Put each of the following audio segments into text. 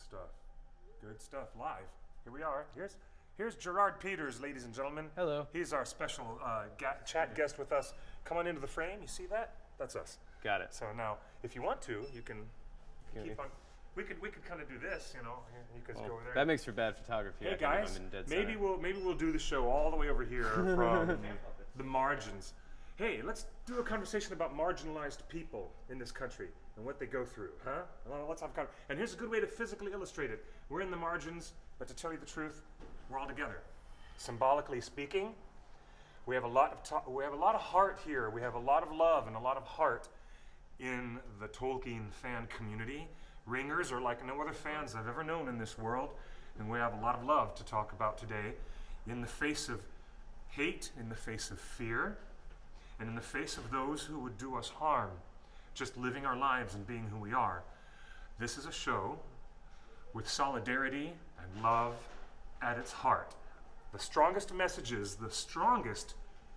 stuff. Good stuff. Live. Here we are. Here's Gerard Peters, ladies and gentlemen. Hello. He's our special chat guest with us. Come on into the frame. You see that? That's us. Got it. So now, if you want to, you can keep on. We could kind of do this, you know. You could go over there. That makes for bad photography. Hey guys, maybe we'll do the show all the way over here from the margins. Hey, let's do a conversation about marginalized people in this country and what they go through, huh? Well, let's have a conversation. And here's a good way to physically illustrate it. We're in the margins, but to tell you the truth, we're all together. Symbolically speaking, we have a lot of heart here. We have a lot of love and a lot of heart in the Tolkien fan community. Ringers are like no other fans I've ever known in this world, and we have a lot of love to talk about today in the face of hate, in the face of fear, and in the face of those who would do us harm, just living our lives and being who we are. This is a show with solidarity and love at its heart. The strongest messages, the strongest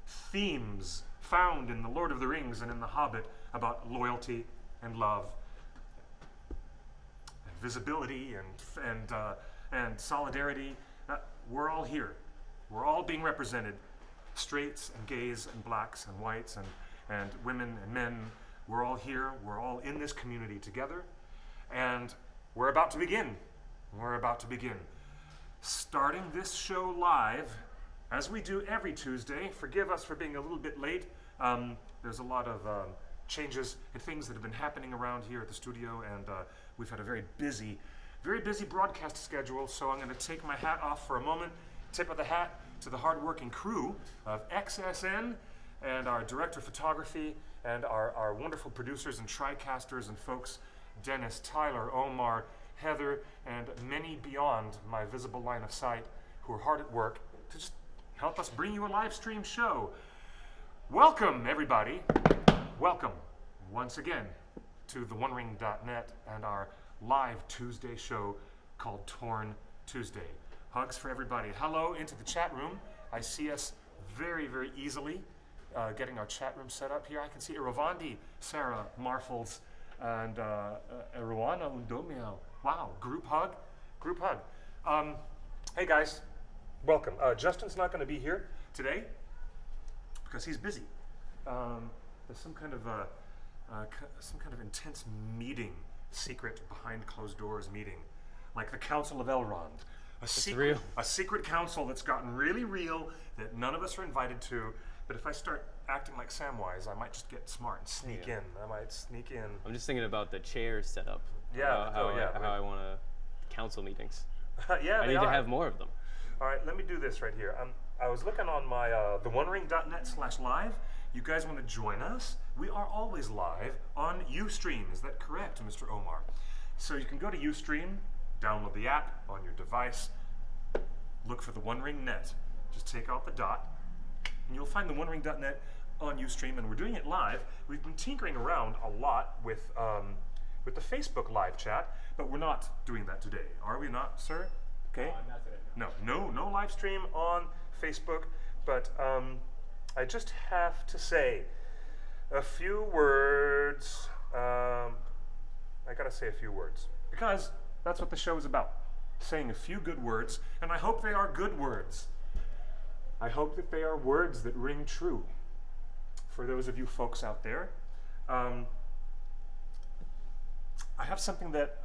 themes found in The Lord of the Rings and in The Hobbit about loyalty and love, and visibility and solidarity. We're all here. We're all being represented. Straights and gays and blacks and whites and women and men. We're all here. We're all in this community together. And we're about to begin. We're about to begin. Starting this show live, as we do every Tuesday. Forgive us for being a little bit late. There's a lot of changes and things that have been happening around here at the studio, and we've had a very busy broadcast schedule, so I'm going to take my hat off for a moment. Tip of the hat to the hardworking crew of XSN and our director of photography and our wonderful producers and TriCasters and folks, Dennis, Tyler, Omar, Heather, and many beyond my visible line of sight who are hard at work to just help us bring you a live stream show. Welcome, everybody. Welcome once again to theonering.net and our live Tuesday show called Torn Tuesday. Hugs for everybody. Hello into the chat room. I see us very, very easily getting our chat room set up here. I can see Iravandi, Sarah, Marfels, and Erwana Undomiao. Wow, group hug. Hey guys, welcome. Justin's not going to be here today because he's busy. There's some kind of intense meeting, secret behind closed doors meeting, like the Council of Elrond. A secret council that's gotten really real that none of us are invited to. But if I start acting like Samwise, I might just get smart and sneak in. I'm just thinking about the chairs set up. Yeah. How I want to council meetings. Yeah, I need to have more of them. All right, let me do this right here. I was looking on my theonering.net/live. You guys want to join us? We are always live on Ustream. Is that correct, Mr. Omar? So you can go to Ustream, download the app on your device, look for the One Ring Net. Just take out the dot, and you'll find the OneRing.net on Ustream, and we're doing it live. We've been tinkering around a lot with the Facebook live chat, but we're not doing that today. Are we not, sir? Okay. Not today. No live stream on Facebook, but I just have to say a few words. I gotta say a few words because that's what the show is about. Saying a few good words, and I hope they are good words. I hope that they are words that ring true for those of you folks out there. I have something that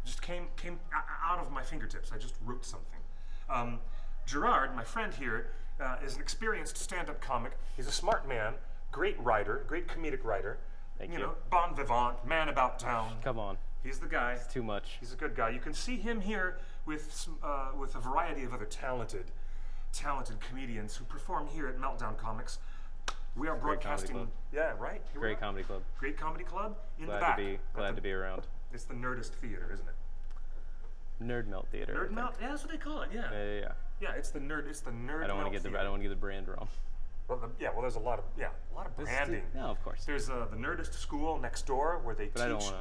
just came out of my fingertips. I just wrote something. Gerard, my friend here, is an experienced stand-up comic. He's a smart man, great writer, great comedic writer. Thank you. You know, bon vivant, man about town. Come on. He's the guy. It's too much. He's a good guy. You can see him here with a variety of other talented comedians who perform here at Meltdown Comics. We are broadcasting. Yeah, right. Great comedy club. Great comedy club in the back. Glad to be around. It's the Nerdist Theater, isn't it? Nerd Melt Theater. Nerd Melt. Yeah, that's what they call it. Yeah. Yeah. Yeah, it's the Nerd. I don't want to get the brand wrong. Well, there's a lot of branding. No, of course. There's the Nerdist School next door where they teach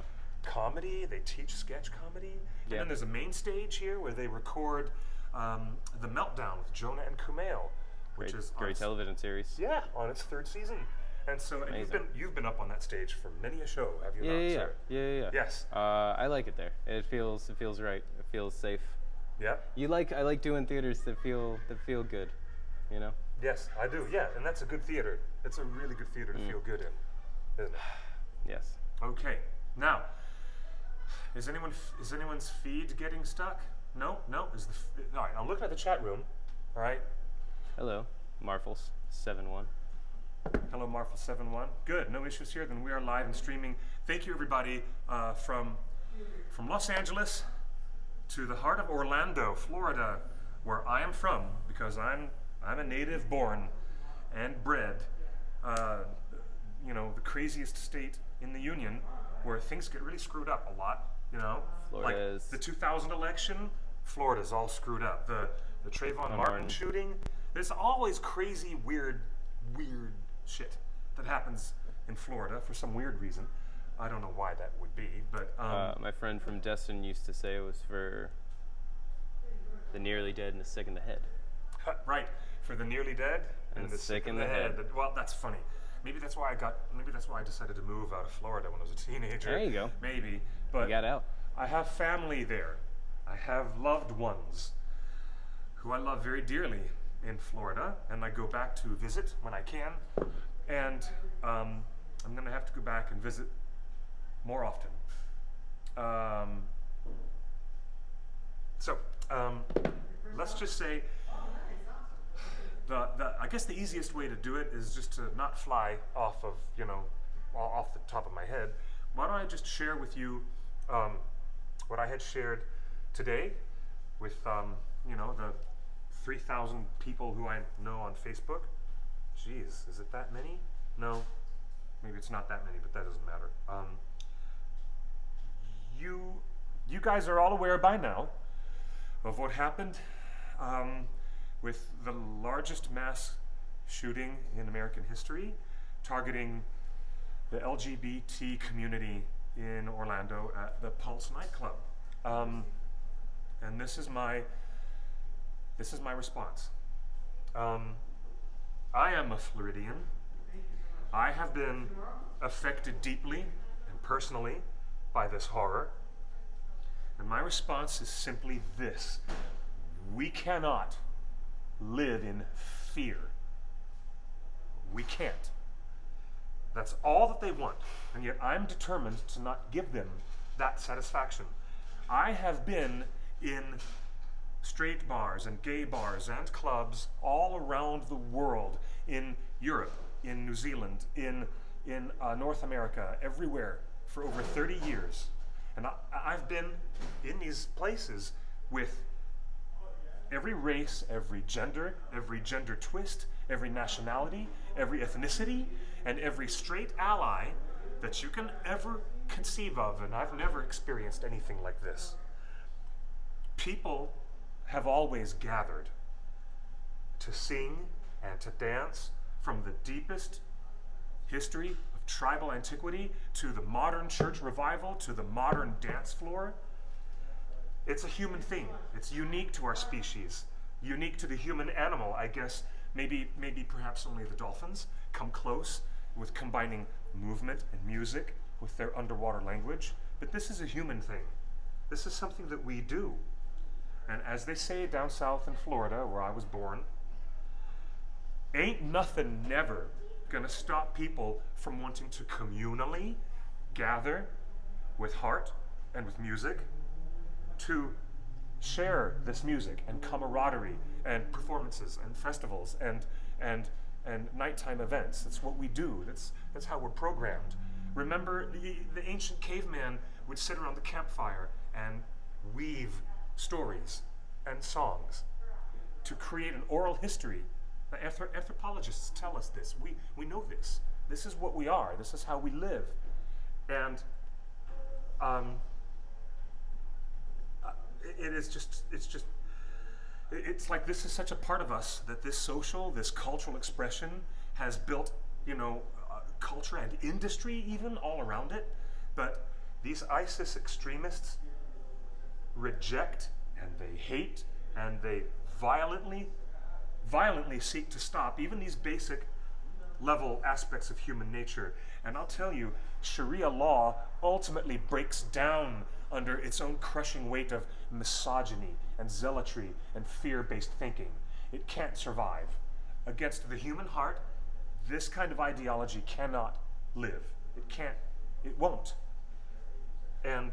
comedy. They teach sketch comedy. And then there's a main stage here where they record the Meltdown with Jonah and Kumail, which is great television series. Yeah, on its third season. And so and you've been up on that stage for many a show, have you not, sir? Yeah. Yes. I like it there. It feels right. It feels safe. Yeah. I like doing theaters that feel good, you know? Yes, I do. Yeah, and that's a good theater. It's a really good theater to feel good in, isn't it? Yes. Okay. Now, is anyone's feed getting stuck? No. All right. I'm looking at the chat room. All right. Hello, Marfles71. Hello, Marfles71. Good. No issues here. Then we are live and streaming. Thank you, everybody, from Los Angeles to the heart of Orlando, Florida, where I am from, because I'm a native born and bred. The craziest state in the union, where things get really screwed up a lot. Florida's like the 2000 election, Florida's all screwed up. The Trayvon Martin shooting. There's always crazy, weird shit that happens in Florida for some weird reason. I don't know why that would be, but my friend from Destin used to say it was for the nearly dead and the sick in the head. Right, for the nearly dead and the sick in the head. Well, that's funny. Maybe that's why I decided to move out of Florida when I was a teenager. There you go. Maybe, but you got out. I have family there. I have loved ones who I love very dearly in Florida, and I go back to visit when I can. And I'm going to have to go back and visit more often. Let's just say I guess the easiest way to do it is just to not fly off of, off the top of my head. Why don't I just share with you what I had shared today with, the 3,000 people who I know on Facebook. Jeez, is it that many? No, maybe it's not that many, but that doesn't matter. You guys are all aware by now of what happened with the largest mass shooting in American history, targeting the LGBT community in Orlando at the Pulse nightclub. And this is my response. I am a Floridian. I have been affected deeply and personally by this horror. And my response is simply this: we cannot live in fear. We can't. That's all that they want, and yet I'm determined to not give them that satisfaction. I have been in straight bars and gay bars and clubs all around the world, in Europe, in New Zealand, in North America, everywhere, for over 30 years. And I've been in these places with every race, every gender twist, every nationality, every ethnicity, and every straight ally that you can ever conceive of, and I've never experienced anything like this. People have always gathered to sing and to dance, from the deepest history of tribal antiquity to the modern church revival to the modern dance floor. It's a human thing. It's unique to our species, unique to the human animal, I guess. Maybe perhaps only the dolphins come close with combining movement and music with their underwater language. But this is a human thing. This is something that we do. And as they say down south in Florida, where I was born, ain't nothing never gonna stop people from wanting to communally gather with heart and with music to share this music and camaraderie and performances and festivals and nighttime events. That's what we do. That's how we're programmed. Remember, the ancient caveman would sit around the campfire and weave stories and songs to create an oral history. The anthropologists tell us this. We know this. This is what we are. This is how we live. And it's like this is such a part of us that this cultural expression has built, culture and industry even all around it. But these ISIS extremists reject and they hate and they violently seek to stop even these basic level aspects of human nature. And I'll tell you, Sharia law ultimately breaks down under its own crushing weight of misogyny and zealotry and fear-based thinking. It can't survive. Against the human heart, this kind of ideology cannot live. It can't, it won't. And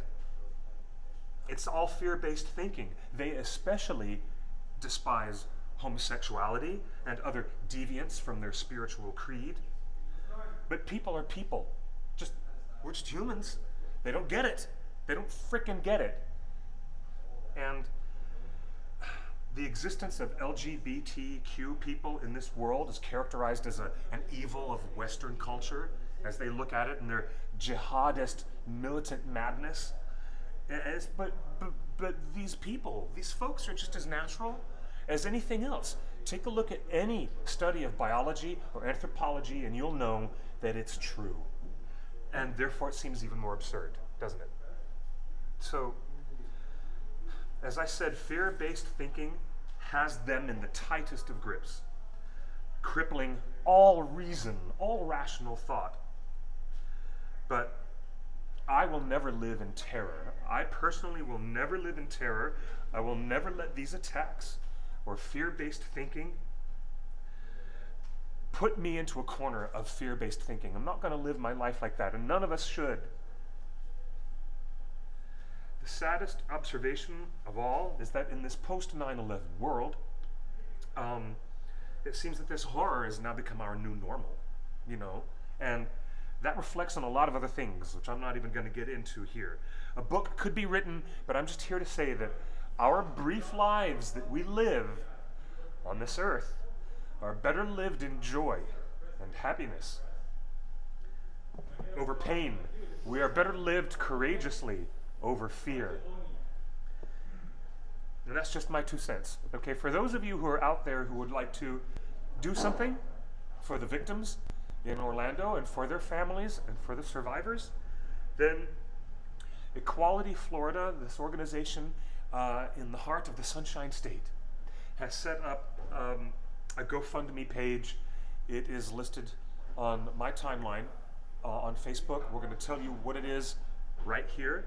it's all fear-based thinking. They especially despise homosexuality and other deviance from their spiritual creed. But people are people. We're just humans. They don't get it. They don't frickin' get it. And the existence of LGBTQ people in this world is characterized as an evil of Western culture, as they look at it in their jihadist, militant madness. But these people, these folks are just as natural as anything else. Take a look at any study of biology or anthropology and you'll know that it's true. And therefore it seems even more absurd, doesn't it? So, as I said, fear-based thinking has them in the tightest of grips, crippling all reason, all rational thought. But I will never live in terror. I personally will never live in terror. I will never let these attacks or fear-based thinking put me into a corner of fear-based thinking. I'm not going to live my life like that, and none of us should. The saddest observation of all is that in this post-9/11 world, it seems that this horror has now become our new normal, and that reflects on a lot of other things, which I'm not even going to get into here. A book could be written, but I'm just here to say that our brief lives that we live on this earth are better lived in joy and happiness over pain. We are better lived courageously over fear. And that's just my 2 cents. Okay, for those of you who are out there who would like to do something for the victims in Orlando and for their families and for the survivors, then Equality Florida, this organization in the heart of the Sunshine State, has set up a GoFundMe page. It is listed on my timeline on Facebook. We're going to tell you what it is right here.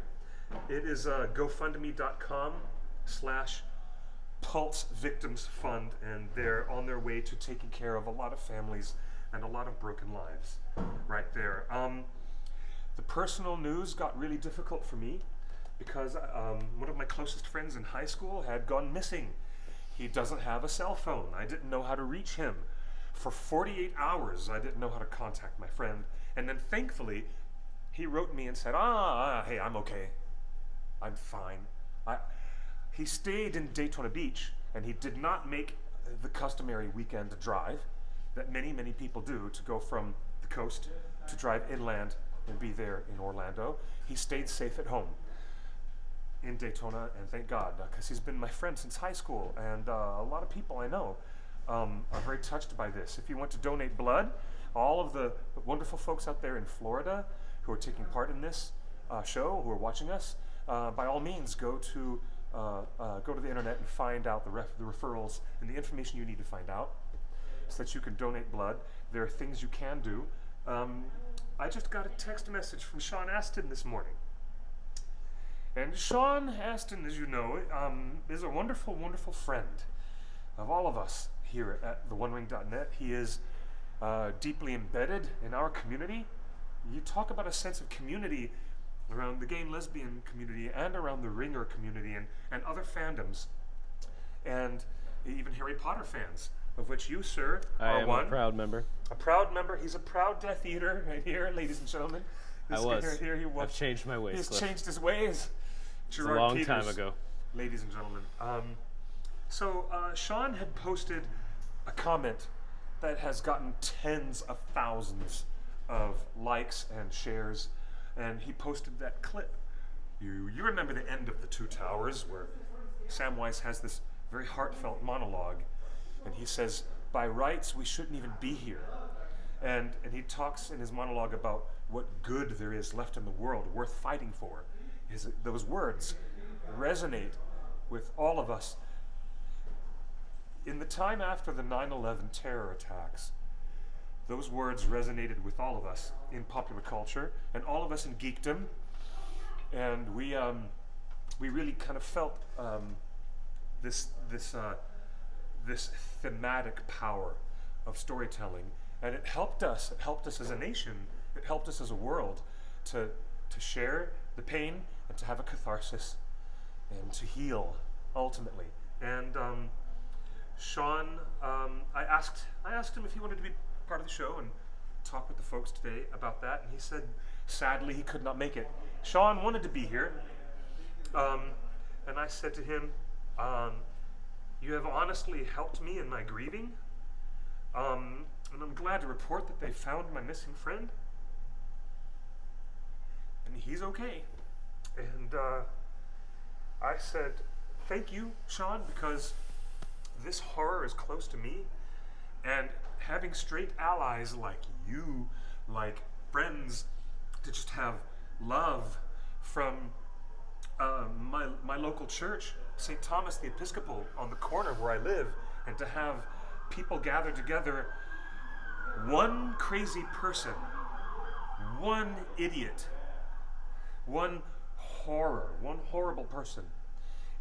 It is GoFundMe.com/Pulse Victims Fund, and they're on their way to taking care of a lot of families and a lot of broken lives right there. The personal news got really difficult for me because one of my closest friends in high school had gone missing. He doesn't have a cell phone. I didn't know how to reach him. For 48 hours, I didn't know how to contact my friend. And then thankfully, he wrote me and said, hey, I'm okay. I'm fine. He stayed in Daytona Beach, and he did not make the customary weekend drive that many, many people do to go from the coast to drive inland and be there in Orlando. He stayed safe at home in Daytona, and thank God, because he's been my friend since high school, and a lot of people I know are very touched by this. If you want to donate blood, all of the wonderful folks out there in Florida who are taking part in this show, who are watching us, by all means, go to the internet and find out the referrals and the information you need to find out so that you can donate blood. There are things you can do. I just got a text message from Sean Astin this morning. And Sean Astin, as you know, is a wonderful, wonderful friend of all of us here at theonewing.net. He is deeply embedded in our community. You talk about a sense of community around the gay and lesbian community and around the Ringer community and other fandoms. And even Harry Potter fans, of which you, sir, are one. I am a proud member. A proud member. He's a proud Death Eater right here, ladies and gentlemen. I've changed my ways. He's changed his ways. Gerard a long Peters, time ago. Ladies and gentlemen. So Sean had posted a comment that has gotten tens of thousands of likes and shares, and he posted that clip. You remember the end of The Two Towers, where Samwise has this very heartfelt monologue, and he says, by rights, we shouldn't even be here. And he talks in his monologue about what good there is left in the world worth fighting for. Those words resonate with all of us. In the time after the 9/11 terror attacks, those words resonated with all of us in popular culture and all of us in geekdom, and we really kind of felt this thematic power of storytelling, and it helped us. It helped us as a nation. It helped us as a world to share the pain and to have a catharsis and to heal ultimately. And Sean, I asked him if he wanted to be part of the show and talk with the folks today about that, and he said sadly he could not make it. Sean wanted to be here, and I said to him, you have honestly helped me in my grieving, and I'm glad to report that they found my missing friend, and he's okay. And I said, thank you, Sean, because this horror is close to me, and having straight allies like you, like friends, to just have love from my local church, St. Thomas the Episcopal, on the corner where I live, and to have people gather together, one crazy person, one idiot, one horrible person,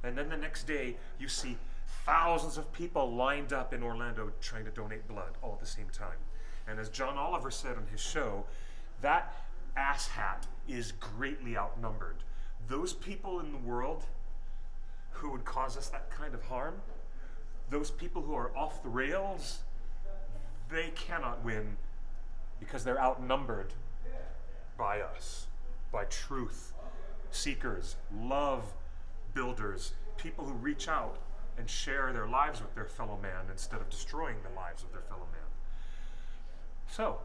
and then the next day you see thousands of people lined up in Orlando trying to donate blood all at the same time. And as John Oliver said on his show, that asshat is greatly outnumbered. Those people in the world who would cause us that kind of harm, those people who are off the rails, they cannot win because they're outnumbered by us, by truth seekers, love builders, people who reach out and share their lives with their fellow man instead of destroying the lives of their fellow man. So,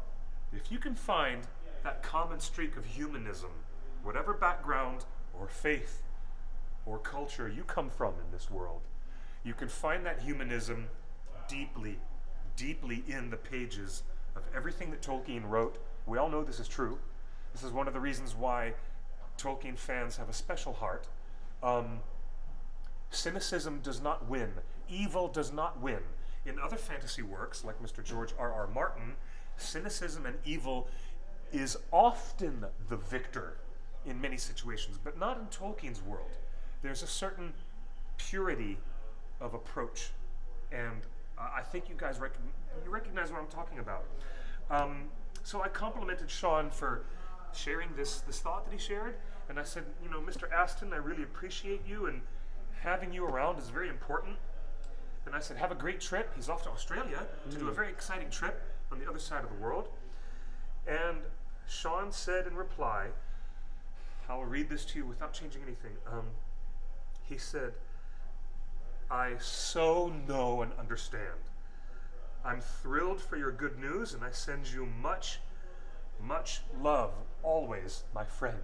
if you can find that common streak of humanism, whatever background or faith or culture you come from in this world, you can find that humanism deeply, deeply in the pages of everything that Tolkien wrote. We all know this is true. This is one of the reasons why Tolkien fans have a special heart. Cynicism does not win. Evil does not win. In other fantasy works, like Mr. George R.R. Martin, cynicism and evil is often the victor in many situations, but not in Tolkien's world. There's a certain purity of approach, and I think you guys recognize what I'm talking about. So I complimented Sean for sharing this thought that he shared, and I said, you know, Mr. Aston, I really appreciate you, and having you around is very important. And I said, have a great trip. He's off to Australia to do a very exciting trip on the other side of the world. And Sean said in reply, I'll read this to you without changing anything. He said, I so know and understand. I'm thrilled for your good news, and I send you much, much love, always, my friend.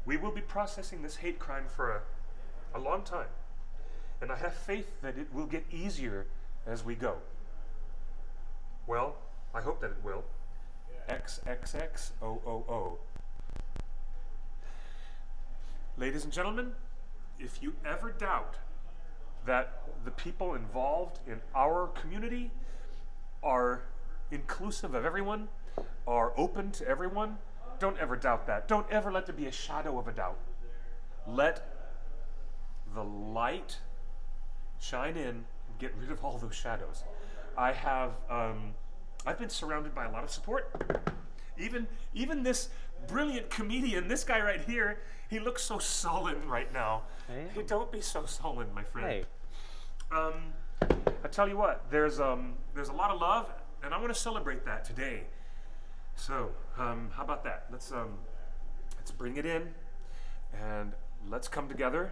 We will be processing this hate crime for a long time, and I have faith that it will get easier as we go. Well, I hope that it will. XXXOOO. Ladies and gentlemen, if you ever doubt that the people involved in our community are inclusive of everyone, are open to everyone, don't ever doubt that. Don't ever let there be a shadow of a doubt. Let the light shine in and get rid of all those shadows. I've been surrounded by a lot of support. Even this brilliant comedian, this guy right here, he looks so sullen right now. Hey, don't be so sullen, my friend. Hey. I tell you what, there's a lot of love, and I want to celebrate that today. So, how about that? Let's bring it in, and let's come together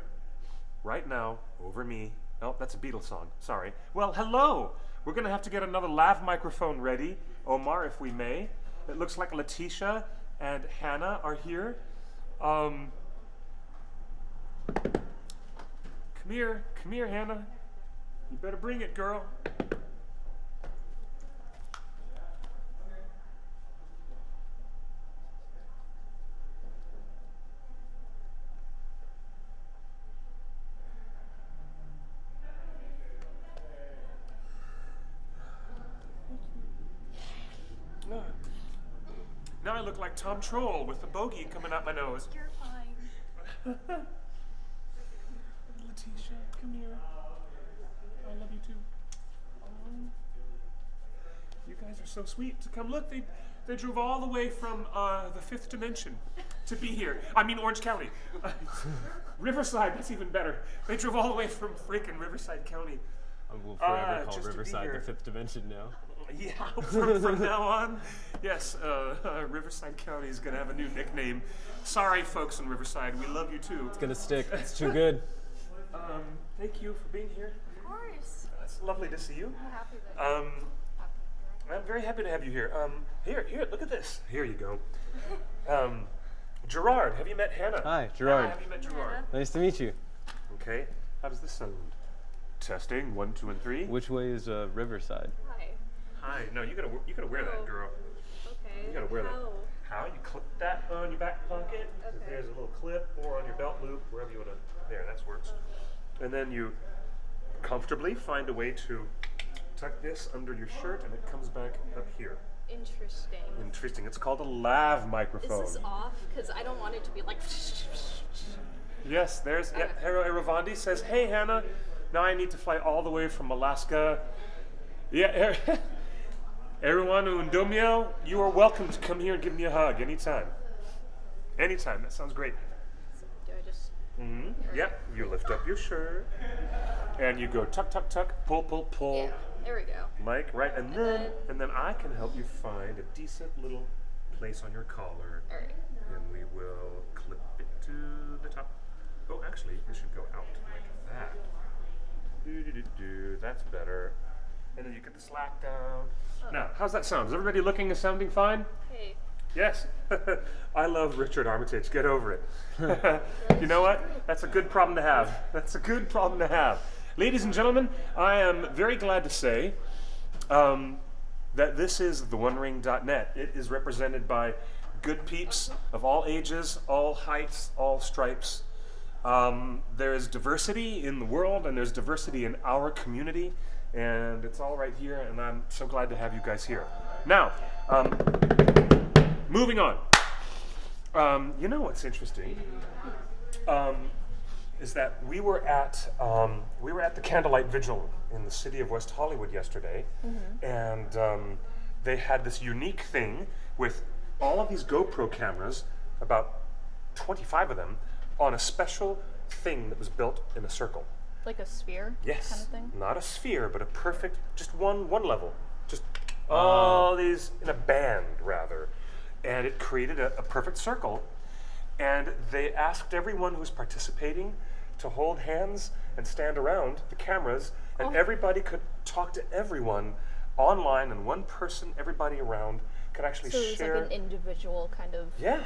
right now over me. Oh, that's a Beatles song. Sorry. Well, hello. We're going to have to get another lav microphone ready, Omar, if we may. It looks like Letitia and Hannah are here. Come here, Hannah. You better bring it, girl. I look like Tom Troll with the bogey coming out my nose. You're fine. Letitia, come here. I love you too. You guys are so sweet to come. Look, they drove all the way from the fifth dimension to be here. I mean Orange County. Riverside, that's even better. They drove all the way from freaking Riverside County. I will forever call just to be Riverside here. the fifth dimension now. Yeah, from now on, yes, Riverside County is going to have a new nickname. Sorry, folks in Riverside, we love you too. It's gonna stick. It's too good. Thank you for being here. Of course. It's lovely to see you. I'm happy that I'm very happy to have you here. Here, look at this. Here you go. Gerard, have you met Hannah? Hi, Gerard. Have you met Gerard? Nice to meet you. Okay, how does this sound? Testing, 1, 2, and 3. Which way is Riverside? Hi. Hi, no, you gotta wear that, girl. Okay. You gotta wear that. How? How? You clip that on your back pocket. Okay. There's a little clip, or on your belt loop, wherever you wanna. There, that works. And then you comfortably find a way to tuck this under your shirt, and it comes back up here. Interesting. Interesting. It's called a lav microphone. Is this off? Because I don't want it to be like. Yes, there's Hero Eravandi says, "Hey Hannah, now I need to fly all the way from Alaska." Yeah, everyone in Domio, you are welcome to come here and give me a hug anytime. Anytime. That sounds great. Do I just? Yep. You lift up your shirt, and you go tuck, tuck, tuck, pull, pull, pull. Yeah. There we go. Like right, and then I can help you find a decent little place on your collar, All right. and we will clip it to the top. Oh, actually, it should go out like that. That's better. And then you get the slack down. Now, how's that sound? Is everybody looking and sounding fine? Hey. Yes. I love Richard Armitage. Get over it. You know what? That's a good problem to have. That's a good problem to have. Ladies and gentlemen, I am very glad to say that this is theonering.net. It is represented by good peeps of all ages, all heights, all stripes. There is diversity in the world, and there's diversity in our community, and it's all right here, and I'm so glad to have you guys here. Now, moving on. You know what's interesting is that we were at the Candlelight Vigil in the city of West Hollywood yesterday, and they had this unique thing with all of these GoPro cameras, about 25 of them, on a special thing that was built in a circle. Like a sphere? Yes. Kind of thing? Not a sphere, but a perfect, just one level. Just all these in a band, rather. And it created a perfect circle. And they asked everyone who was participating to hold hands and stand around the cameras, and everybody could talk to everyone online, and one person, everybody around, could actually So it was share. like an individual kind of. Yeah,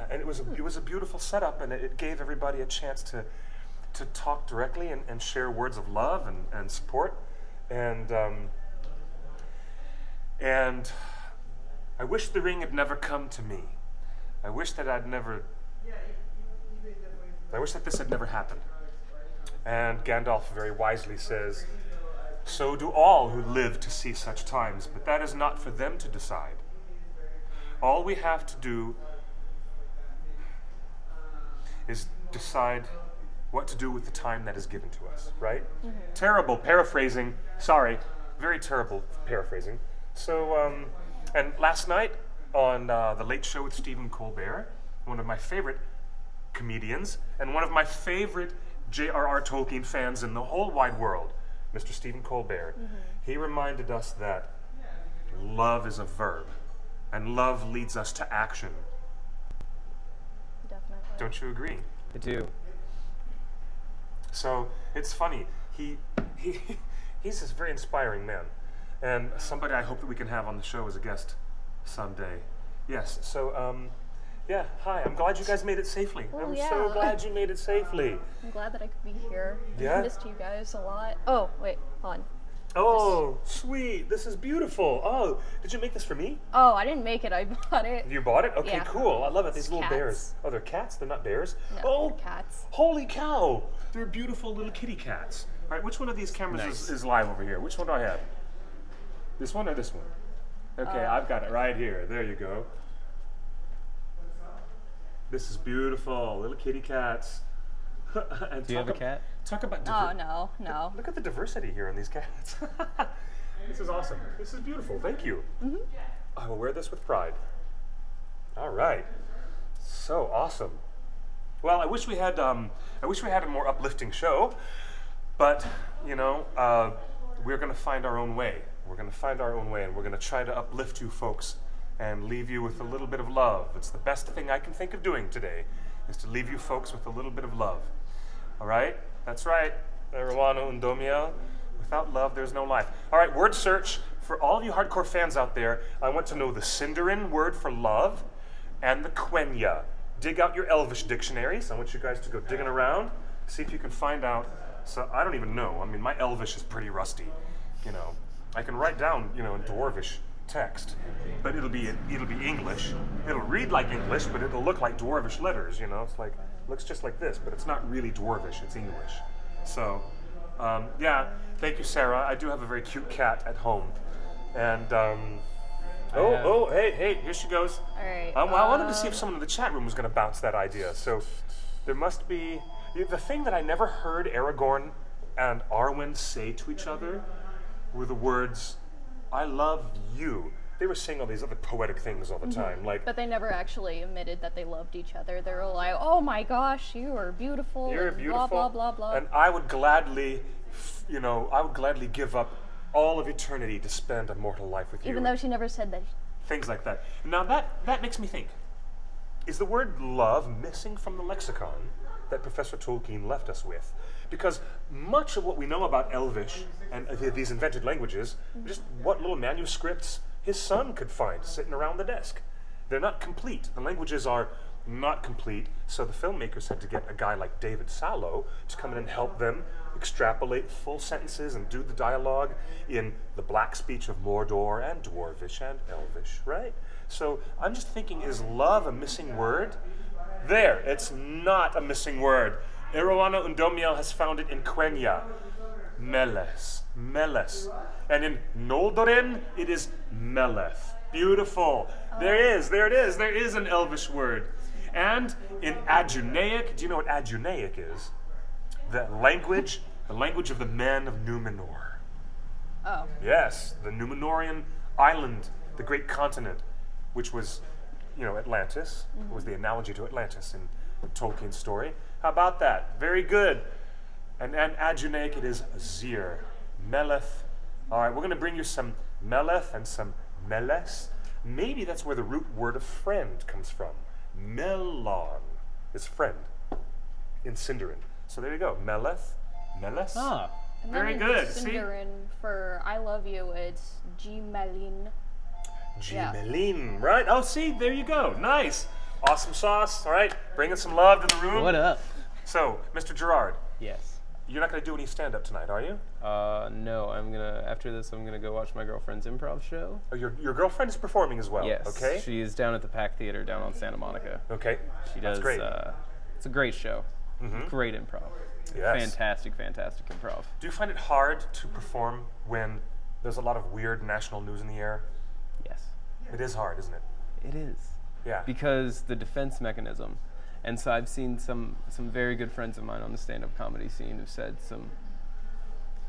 and it was a beautiful setup, and it gave everybody a chance to talk directly and share words of love and support, and I wish the ring had never come to me. I wish that this had never happened. And Gandalf very wisely says, "So do all who live to see such times, but that is not for them to decide. All we have to do is decide what to do with the time that is given to us," right? Terrible paraphrasing. Sorry, very terrible paraphrasing. So, and last night on The Late Show with Stephen Colbert, one of my favorite comedians and one of my favorite J.R.R. Tolkien fans in the whole wide world, Mr. Stephen Colbert, he reminded us that love is a verb, and love leads us to action. Definitely. Don't you agree? I do. So it's funny. He's this very inspiring man, and somebody I hope that we can have on the show as a guest someday. Yes. So yeah. Hi. I'm glad you guys made it safely. I'm so glad you made it safely. I'm glad that I could be here. Yeah? I missed you guys a lot. Oh, wait, hold on. Oh, sweet. This is beautiful. Oh, did you make this for me? Oh, I didn't make it. I bought it. You bought it? Okay, Yeah. cool. I love it. These It's little cats. bears. Oh, they're cats? They're not bears? No, Oh, they're cats. holy cow. They're beautiful little kitty cats. All right, which one of these cameras Nice. is live over here? Which one do I have? This one or this one? Okay, I've got it right here. There you go. This is beautiful. Little kitty cats. And Do you have a cat? Talk about No. Look at the diversity here in these cats. This is awesome. This is beautiful. Thank you. I will wear this with pride. All right. So awesome. Well, I wish we had a more uplifting show, but you know, we're going to find our own way. We're going to find our own way, and we're going to try to uplift you folks and leave you with a little bit of love. It's the best thing I can think of doing today, is to leave you folks with a little bit of love. All right? That's right. Eruano Undomiel. Without love, there's no life. All right, word search. For all of you hardcore fans out there, I want to know the Sindarin word for love and the Quenya. Dig out your Elvish dictionaries. I want you guys to go digging around, see if you can find out. So I don't even know. I mean, my Elvish is pretty rusty. You know, I can write down, you know, in Dwarvish text, but it'll be English. It'll read like English, but it'll look like Dwarvish letters. You know, it's like looks just like this, but it's not really Dwarvish. It's English. So, yeah. Thank you, Sarah. I do have a very cute cat at home, and hey, here she goes. All right. I wanted to see if someone in the chat room was going to bounce that idea. So there must be the thing that I never heard Aragorn and Arwen say to each other were the words, "I love you." They were saying all these other poetic things all the time, like. But they never actually admitted that they loved each other. They were like, "Oh my gosh, you are beautiful." You're and beautiful. Blah blah blah blah. And I would gladly, give up all of eternity to spend a mortal life with you. Even though she never said that. Things like that. Now that makes me think, is the word love missing from the lexicon that Professor Tolkien left us with? Because much of what we know about Elvish and these invented languages, just what little manuscripts his son could find sitting around the desk. They're not complete. The languages are not complete, so the filmmakers had to get a guy like David Sallow to come in and help them extrapolate full sentences and do the dialogue in the black speech of Mordor and Dwarvish and Elvish, right? So I'm just thinking, is love a missing word? There, it's not a missing word. Eruano Undomiel has found it in Quenya. Meles. And in Noldorin, it is Meleth. Beautiful. There it is. There is an Elvish word. And in Adunaic, do you know what Adunaic is? The language of the men of Numenor. Oh. Yes, the Numenorian island, the great continent, which was, you know, Atlantis. It was the analogy to Atlantis in Tolkien's story. How about that? Very good. And Adunaic, it is Azir. Meleth. All right, we're going to bring you some Meleth and some Meles. Maybe that's where the root word of friend comes from. Melon is friend in Sindarin. So there you go. Meleth, Meles. Ah. And Very then good. In See? Sindarin, for I love you, it's Gmelin. Gmelin, right? Oh, see, there you go. Nice. Awesome sauce. All right, bringing some love to the room. What up? So, Mr. Gerard, Yes. you're not going to do any stand-up tonight, are you? No, after this, I'm gonna go watch my girlfriend's improv show. Oh, your girlfriend is performing as well. Yes. Okay. She is down at the Pack Theater down on Santa Monica. Okay. She That's does. great. It's a great show. Great improv. Yes. Fantastic improv. Do you find it hard to perform when there's a lot of weird national news in the air? Yes. It is hard, isn't it? It is. Yeah. Because the defense mechanism. And so I've seen some very good friends of mine on the stand-up comedy scene who've said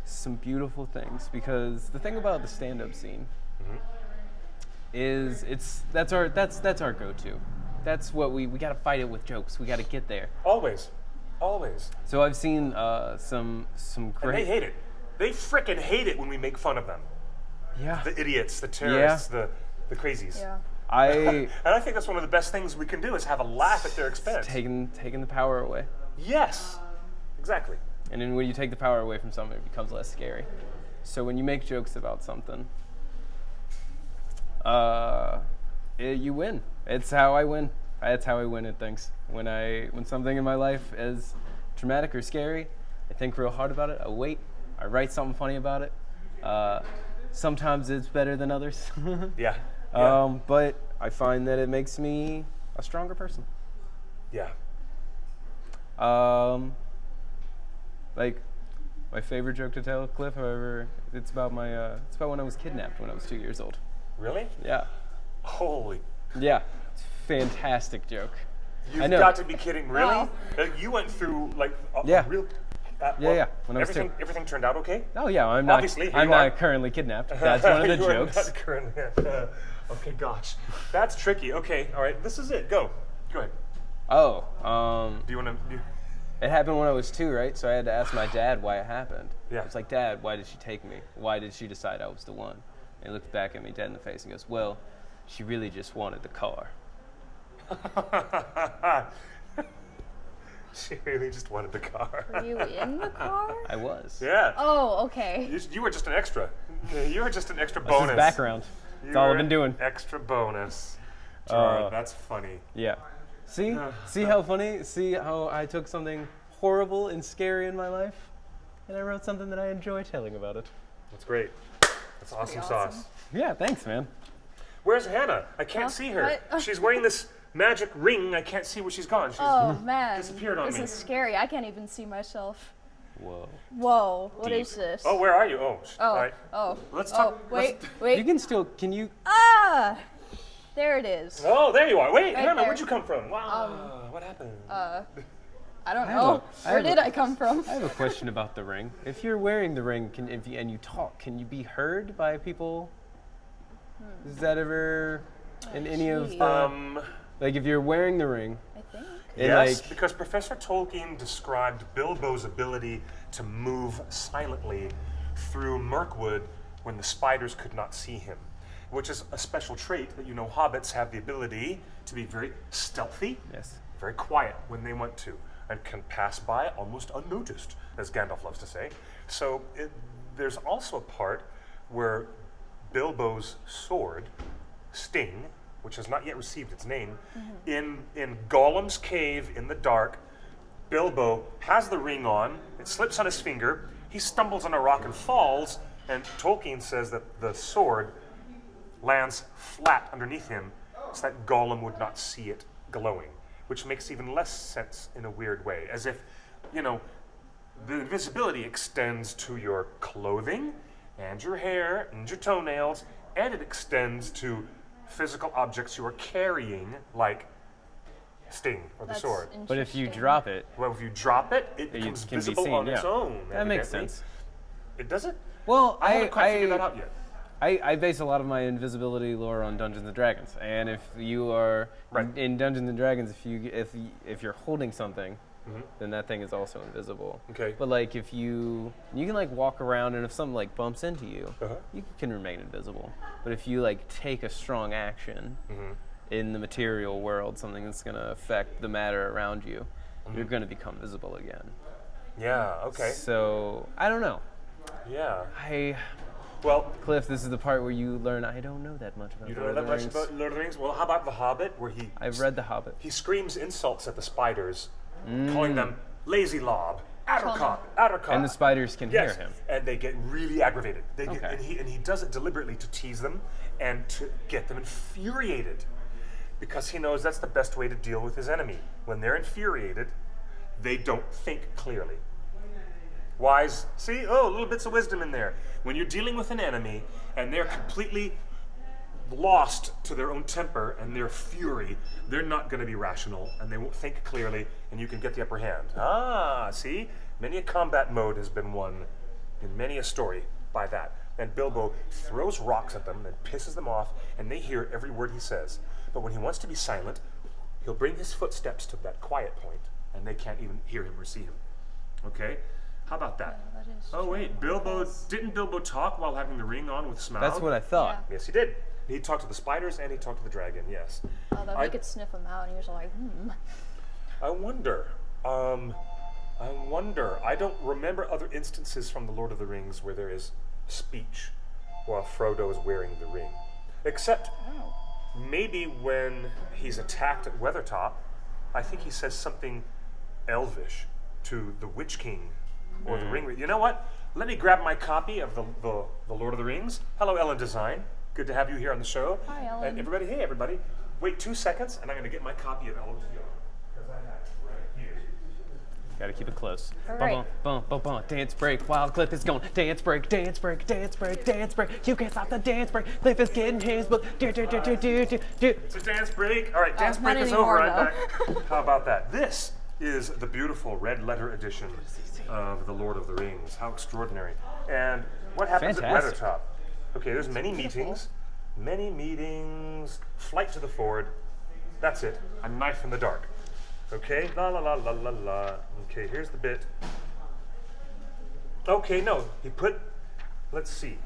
some beautiful things. Because the thing about the stand-up scene is that's our go-to. That's what we got to fight it with jokes. We got to get there. Always. So I've seen some And great. they hate it. They frickin' hate it when we make fun of them. Yeah. The idiots, the terrorists, the crazies. Yeah. And I think that's one of the best things we can do is have a laugh at their expense. taking the power away. Yes. Exactly. And then when you take the power away from something, it becomes less scary. So when you make jokes about something, you win. It's how I win. That's how I win at things. When something in my life is traumatic or scary, I think real hard about it. I wait. I write something funny about it. Sometimes it's better than others. Yeah. But I find that it makes me a stronger person. Yeah. Like my favorite joke to tell, Cliff. However, it's about when I was kidnapped when I was 2 years old. Really? Yeah. Holy. Yeah. It's a fantastic joke. You've I know. got to be kidding! Really? Wow. You went through like a Yeah. real. Yeah. When I was everything, 2. everything turned out okay. Oh yeah, I'm not. Obviously, here I'm you are. not currently kidnapped. That's one of the You are jokes. not currently. Okay, gosh, that's tricky. Okay, all right, this is it. Go ahead. Oh, Do you want to? it happened when I was 2, right? So I had to ask my dad why it happened. Yeah. It's like, Dad, why did she take me? Why did she decide I was the one? And he looked back at me dead in the face and goes, well, she really just wanted the car. She really just wanted the car. Were you in the car? I was. Yeah. Oh, okay. You were just an extra. You were just an extra This bonus. is background. That's You all were I've been an doing. Extra bonus. Gerard, Uh, that's funny. Yeah. See? See how funny? See how I took something horrible and scary in my life, and I wrote something that I enjoy telling about it. That's great. That's awesome pretty sauce. awesome. Yeah, thanks, man. Where's Hannah? I can't Huh? see her. What? She's wearing this magic ring. I can't see where she's gone. She's Oh man, disappeared on this me. is scary. I can't even see myself. Whoa. Whoa, what Deep. is this? Oh, where are you? Oh, all oh, right. oh, Let's oh, talk. wait, let's- wait. You can still, can you, Ah, there it is. Oh, there you are. Wait, Right Hannah, there. where'd you come from? Wow, what happened? I don't I have know. I Where have did a- I come from? I have a question about the ring. If you're wearing the ring and you talk, can you be heard by people? Is that ever in any of gee. the, like if you're wearing the ring, I think. and Yes, like, because Professor Tolkien described Bilbo's ability to move silently through Mirkwood when the spiders could not see him, which is a special trait that hobbits have the ability to be very stealthy, yes. very quiet when they want to, and can pass by almost unnoticed, as Gandalf loves to say. So there's also a part where Bilbo's sword, Sting, which has not yet received its name, in Gollum's cave in the dark, Bilbo has the ring on, it slips on his finger, he stumbles on a rock and falls, and Tolkien says that the sword lands flat underneath him so that Gollum would not see it glowing, which makes even less sense in a weird way, as if, the invisibility extends to your clothing and your hair and your toenails, and it extends to physical objects you are carrying, like Sting or the That's sword. But if you interesting. drop it, Well, if you drop it, it it becomes can be visible seen. on Yeah, its own. that makes evidently. sense. It does it? Well, I haven't quite figured that out yet. I base a lot of my invisibility lore on Dungeons and Dragons, and if you are Right. in Dungeons and Dragons, if you're holding something, then that thing is also invisible. Okay. But like if you can like walk around, and if something like bumps into you, Uh-huh. you can remain invisible. But if you like take a strong action Mm-hmm. in the material world, something that's going to affect the matter around you, you're going to become visible again. Yeah, okay. So I don't know. Yeah. Well, Well, Cliff, this is the part where you learn I don't know that much about you don't Lord know of that the much Rings. about Lord of the Rings? Well, how about The Hobbit, where I've read The Hobbit. he screams insults at the spiders, calling them lazy lob, Attercop, And the spiders can Yes, hear him. and they get really aggravated. They get, Okay. and he does it deliberately to tease them and to get them infuriated, because he knows that's the best way to deal with his enemy. When they're infuriated, they don't think clearly. Wise, see, little bits of wisdom in there. When you're dealing with an enemy and they're completely lost to their own temper and their fury, they're not going to be rational and they won't think clearly, and you can get the upper hand. See? Many a combat mode has been won in many a story by that. And Bilbo throws rocks at them and pisses them off, and they hear every word he says. But when he wants to be silent, he'll bring his footsteps to that quiet point, and they can't even hear him or see him. Okay? How about that? Yeah, that is Oh true. wait, didn't Bilbo talk while having the ring on with Smaug? That's what I thought. Yes, he did. He talked to the spiders and he talked to the dragon, yes. Although I- he could sniff them out, and he was like, I wonder. I don't remember other instances from the Lord of the Rings where there is speech while Frodo is wearing the ring. Except oh. maybe when he's attacked at Weathertop, I think he says something elvish to the Witch King or the Ring. You know what? Let me grab my copy of the Lord of the Rings. Hello, Ellen Design. Good to have you here on the show. Hi, Ellen. And everybody, hey, everybody. Wait 2 seconds, and I'm going to get my copy of LOTR. Because I have it right here. Gotta keep it close. All Bum, right. bum, bum, bum, bum. Dance break while Cliff is going. Dance break, dance break, dance break, dance break. You can't stop the dance break. Cliff is getting his book. Do, do, do, do, do, do, do. It's a dance break. All right, dance not break is anymore, over. I'm back. How about that? This is the beautiful red letter edition of The Lord of the Rings. How extraordinary. And what happens Fantastic. at Weathertop? Okay, there's many meetings. Flight to the Ford. That's it. A knife in the dark. Okay, la la la la la la. Okay, here's the bit. Okay, no, let's see.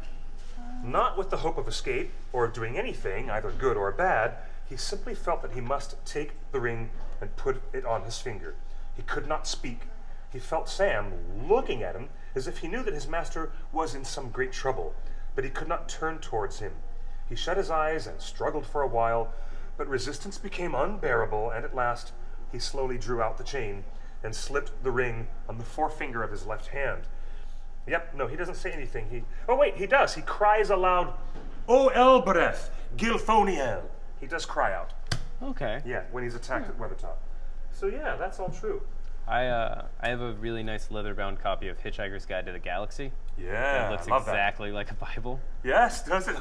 Not with the hope of escape or of doing anything, either good or bad, he simply felt that he must take the ring and put it on his finger. He could not speak. He felt Sam looking at him as if he knew that his master was in some great trouble, but he could not turn towards him. He shut his eyes and struggled for a while, but resistance became unbearable, and at last he slowly drew out the chain and slipped the ring on the forefinger of his left hand. Yep, no, he doesn't say anything. Oh wait, he does. He cries aloud, "O Elbereth, Gilfoniel." He does cry out. Okay. Yeah, when he's attacked at Weathertop. So yeah, that's all true. I have a really nice leather-bound copy of Hitchhiker's Guide to the Galaxy. Yeah, It looks I love exactly like a Bible. that. Yes, does it?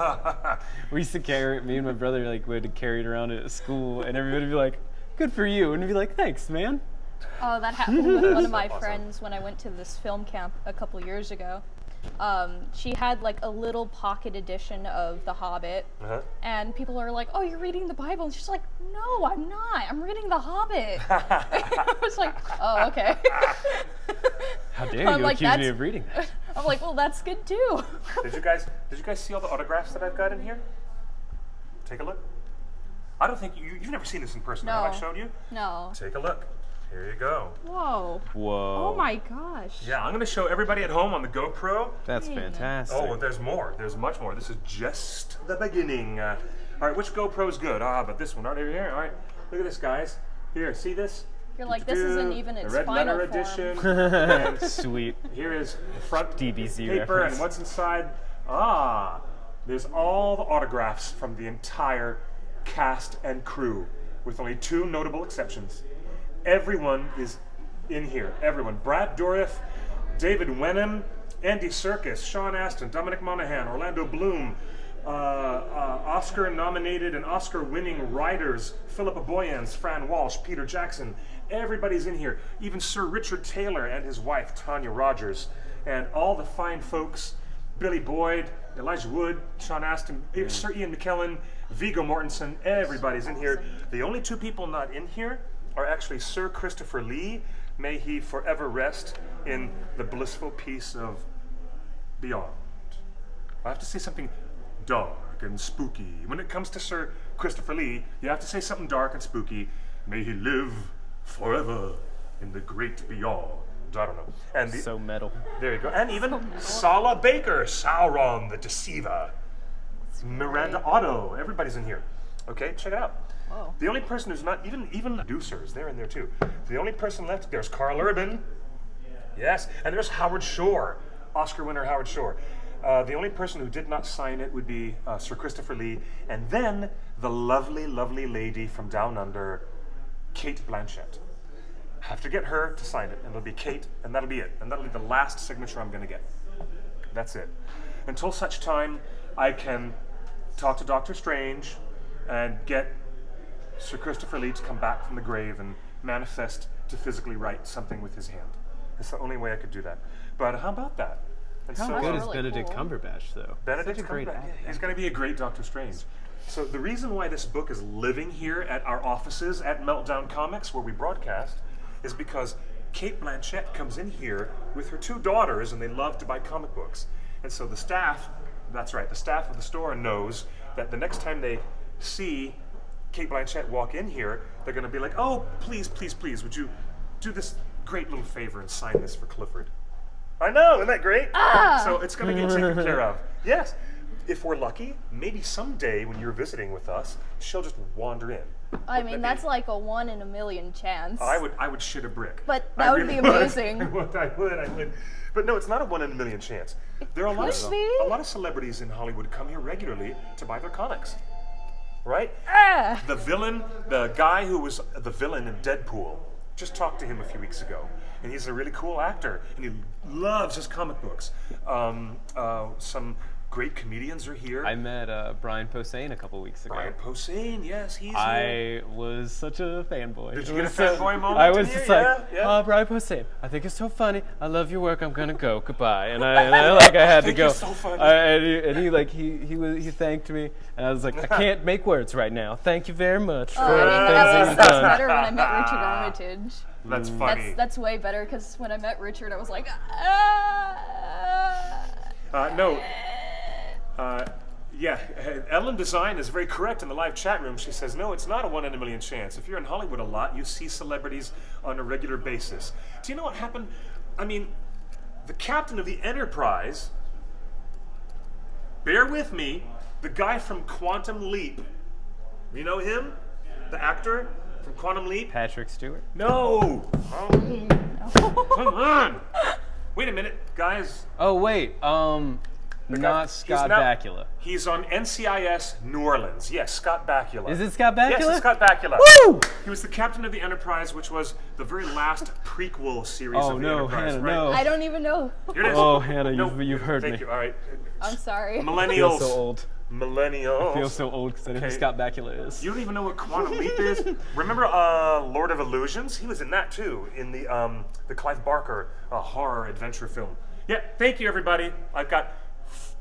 We used to carry it, me and my brother would carry it around at school, and everybody would be like, "Good for you," and we'd be like, "Thanks, man." Oh, that happened with one of my Awesome. friends when I went to this film camp a couple years ago. She had like a little pocket edition of The Hobbit, and people are like, "Oh, you're reading the Bible?" And she's like, "No, I'm not. I'm reading The Hobbit." I was like, "Oh, okay." How dare I'm you like, accuse me "That's-" of reading that? I'm like, "Well, that's good too." Did you guys see all the autographs that I've got in here? Take a look. I don't think you've never seen this in person. No. Have I showed you? No. Take a look. Here you go. Whoa. Whoa. Oh my gosh. Yeah, I'm going to show everybody at home on the GoPro. That's fantastic. Oh, there's more. There's much more. This is just the beginning. All right, which GoPro's good? But this one right over here. All right, look at this, guys. Here, see this? You're like, this isn't even the its red final letter form. edition. And Sweet. here is the front DBZ paper reference. and what's inside. There's all the autographs from the entire cast and crew, with only two notable exceptions. Everyone is in here. Everyone. Brad Dourif, David Wenham, Andy Serkis, Sean Astin, Dominic Monaghan, Orlando Bloom, Oscar-nominated and Oscar-winning writers, Philippa Boyens, Fran Walsh, Peter Jackson. Everybody's in here. Even Sir Richard Taylor and his wife, Tanya Rogers. And all the fine folks, Billy Boyd, Elijah Wood, Sean Astin, Sir Ian McKellen, Viggo Mortensen. Everybody's in here. The only two people not in here are actually Sir Christopher Lee. May he forever rest in the blissful peace of beyond. I have to say something dark and spooky. When it comes to Sir Christopher Lee, you have to say something dark and spooky. May he live forever in the great beyond. I don't know. And So metal. there you go. And even Sala Baker, Sauron the Deceiver, Miranda Otto. Everybody's in here. Okay, check it out. Whoa. The only person who's not even producers, they're in there too. The only person left, there's Carl Urban. Yes, and there's Howard Shore, Oscar winner Howard Shore. The only person who did not sign it would be Sir Christopher Lee, and then the lovely, lovely lady from Down Under, Kate Blanchett. Have to get her to sign it, and it'll be Kate, and that'll be it. And that'll be the last signature I'm going to get. That's it. Until such time, I can talk to Doctor Strange and get Sir Christopher Lee to come back from the grave and manifest to physically write something with his hand. It's the only way I could do that. But how about that? And How so, good is really Benedict cool. Cumberbatch, though? Benedict Such a great Cumberbatch, actor. he's going to be a great Doctor Strange. So the reason why this book is living here at our offices at Meltdown Comics, where we broadcast, is because Kate Blanchett comes in here with her two daughters, and they love to buy comic books. And so the staff, that's right, the staff of the store knows that the next time they see Kate Blanchett walk in here, they're going to be like, "Oh, please, please, please, would you do this great little favor and sign this for Clifford?" I know, isn't that great? So it's going to get taken care of. Yes. If we're lucky, maybe someday when you're visiting with us, she'll just wander in. I mean, that's like a 1 in a million chance. I would shit a brick. But I that would really be amazing. I would. But no, it's not a 1 in a million chance. There are could be. a lot of celebrities in Hollywood come here regularly to buy their comics. Right? Ah! The villain, the guy who was the villain in Deadpool, just talked to him a few weeks ago, and he's a really cool actor, and he loves his comic books. Some great comedians are here. I met Brian Posehn a couple weeks ago. Brian Posehn, yes, he's here. I was such a fanboy. Did you get a fanboy moment? I was in just here? like, Brian Posehn, I think it's so funny. I love your work. I'm gonna go. Goodbye. And I had to go. It's so funny. He thanked me, and I was like, I can't make words right now. Thank you very much for I the didn't things know that you've that's done. better when I met Richard Armitage. That's funny. That's way better because when I met Richard, I was like, Yeah, Ellen Design is very correct in the live chat room. She says, no, it's not a 1 in a million chance. If you're in Hollywood a lot, you see celebrities on a regular basis. Do you know what happened? I mean, the captain of the Enterprise, bear with me, the guy from Quantum Leap. You know him? The actor from Quantum Leap? Patrick Stewart. No! Oh, come on! Wait a minute, guys. Oh wait, not Scott Bakula. He's on NCIS New Orleans. Yes, Scott Bakula. Is it Scott Bakula? Yes, it's Scott Bakula. Woo! He was the captain of the Enterprise, which was the very last prequel series Oh of the no, Enterprise. Hannah, right? no. I don't even know. Here it is. Oh, Hannah, No, you've heard thank me. you. All right. I'm sorry. I Millennials. feel so old. Millennials. I feel so old because I know who Okay. Scott Bakula is. You don't even know what Quantum Leap is? Remember Lord of Illusions? He was in that too, in the Clive Barker horror adventure film. Yeah, thank you everybody. I've got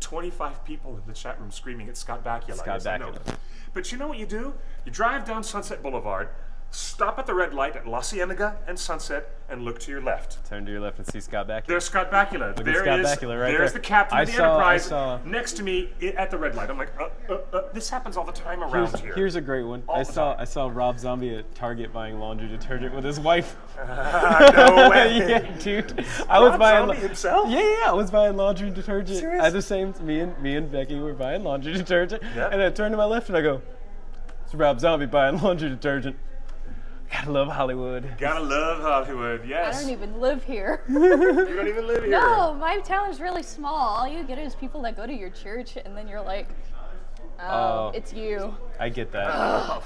25 people in the chat room screaming at Scott Bakula. Scott Yes, I know. Bakula. But you know what you do? You drive down Sunset Boulevard, stop at the red light at La Cienega and Sunset, and look to your left. Turn to your left and see Scott Bakula. There's Scott Bakula. Look at Scott is, Bakula right there's there. the captain I of the saw- I Enterprise saw- next to me at the red light. I'm like, this happens all the time around here. Here's a great one. All I the saw time. I saw Rob Zombie at Target buying laundry detergent with his wife. No way. Yeah, dude. I was Rob buying Zombie himself? Yeah, I was buying laundry detergent. Serious? At the same me and Becky were buying laundry detergent. Yeah. And I turned to my left and I go, it's Rob Zombie buying laundry detergent. Gotta love Hollywood. Gotta love Hollywood, I yes. don't even live here. You don't even live here. No, my town is really small. All you get is people that go to your church, and then you're like, Oh. it's you. I get that.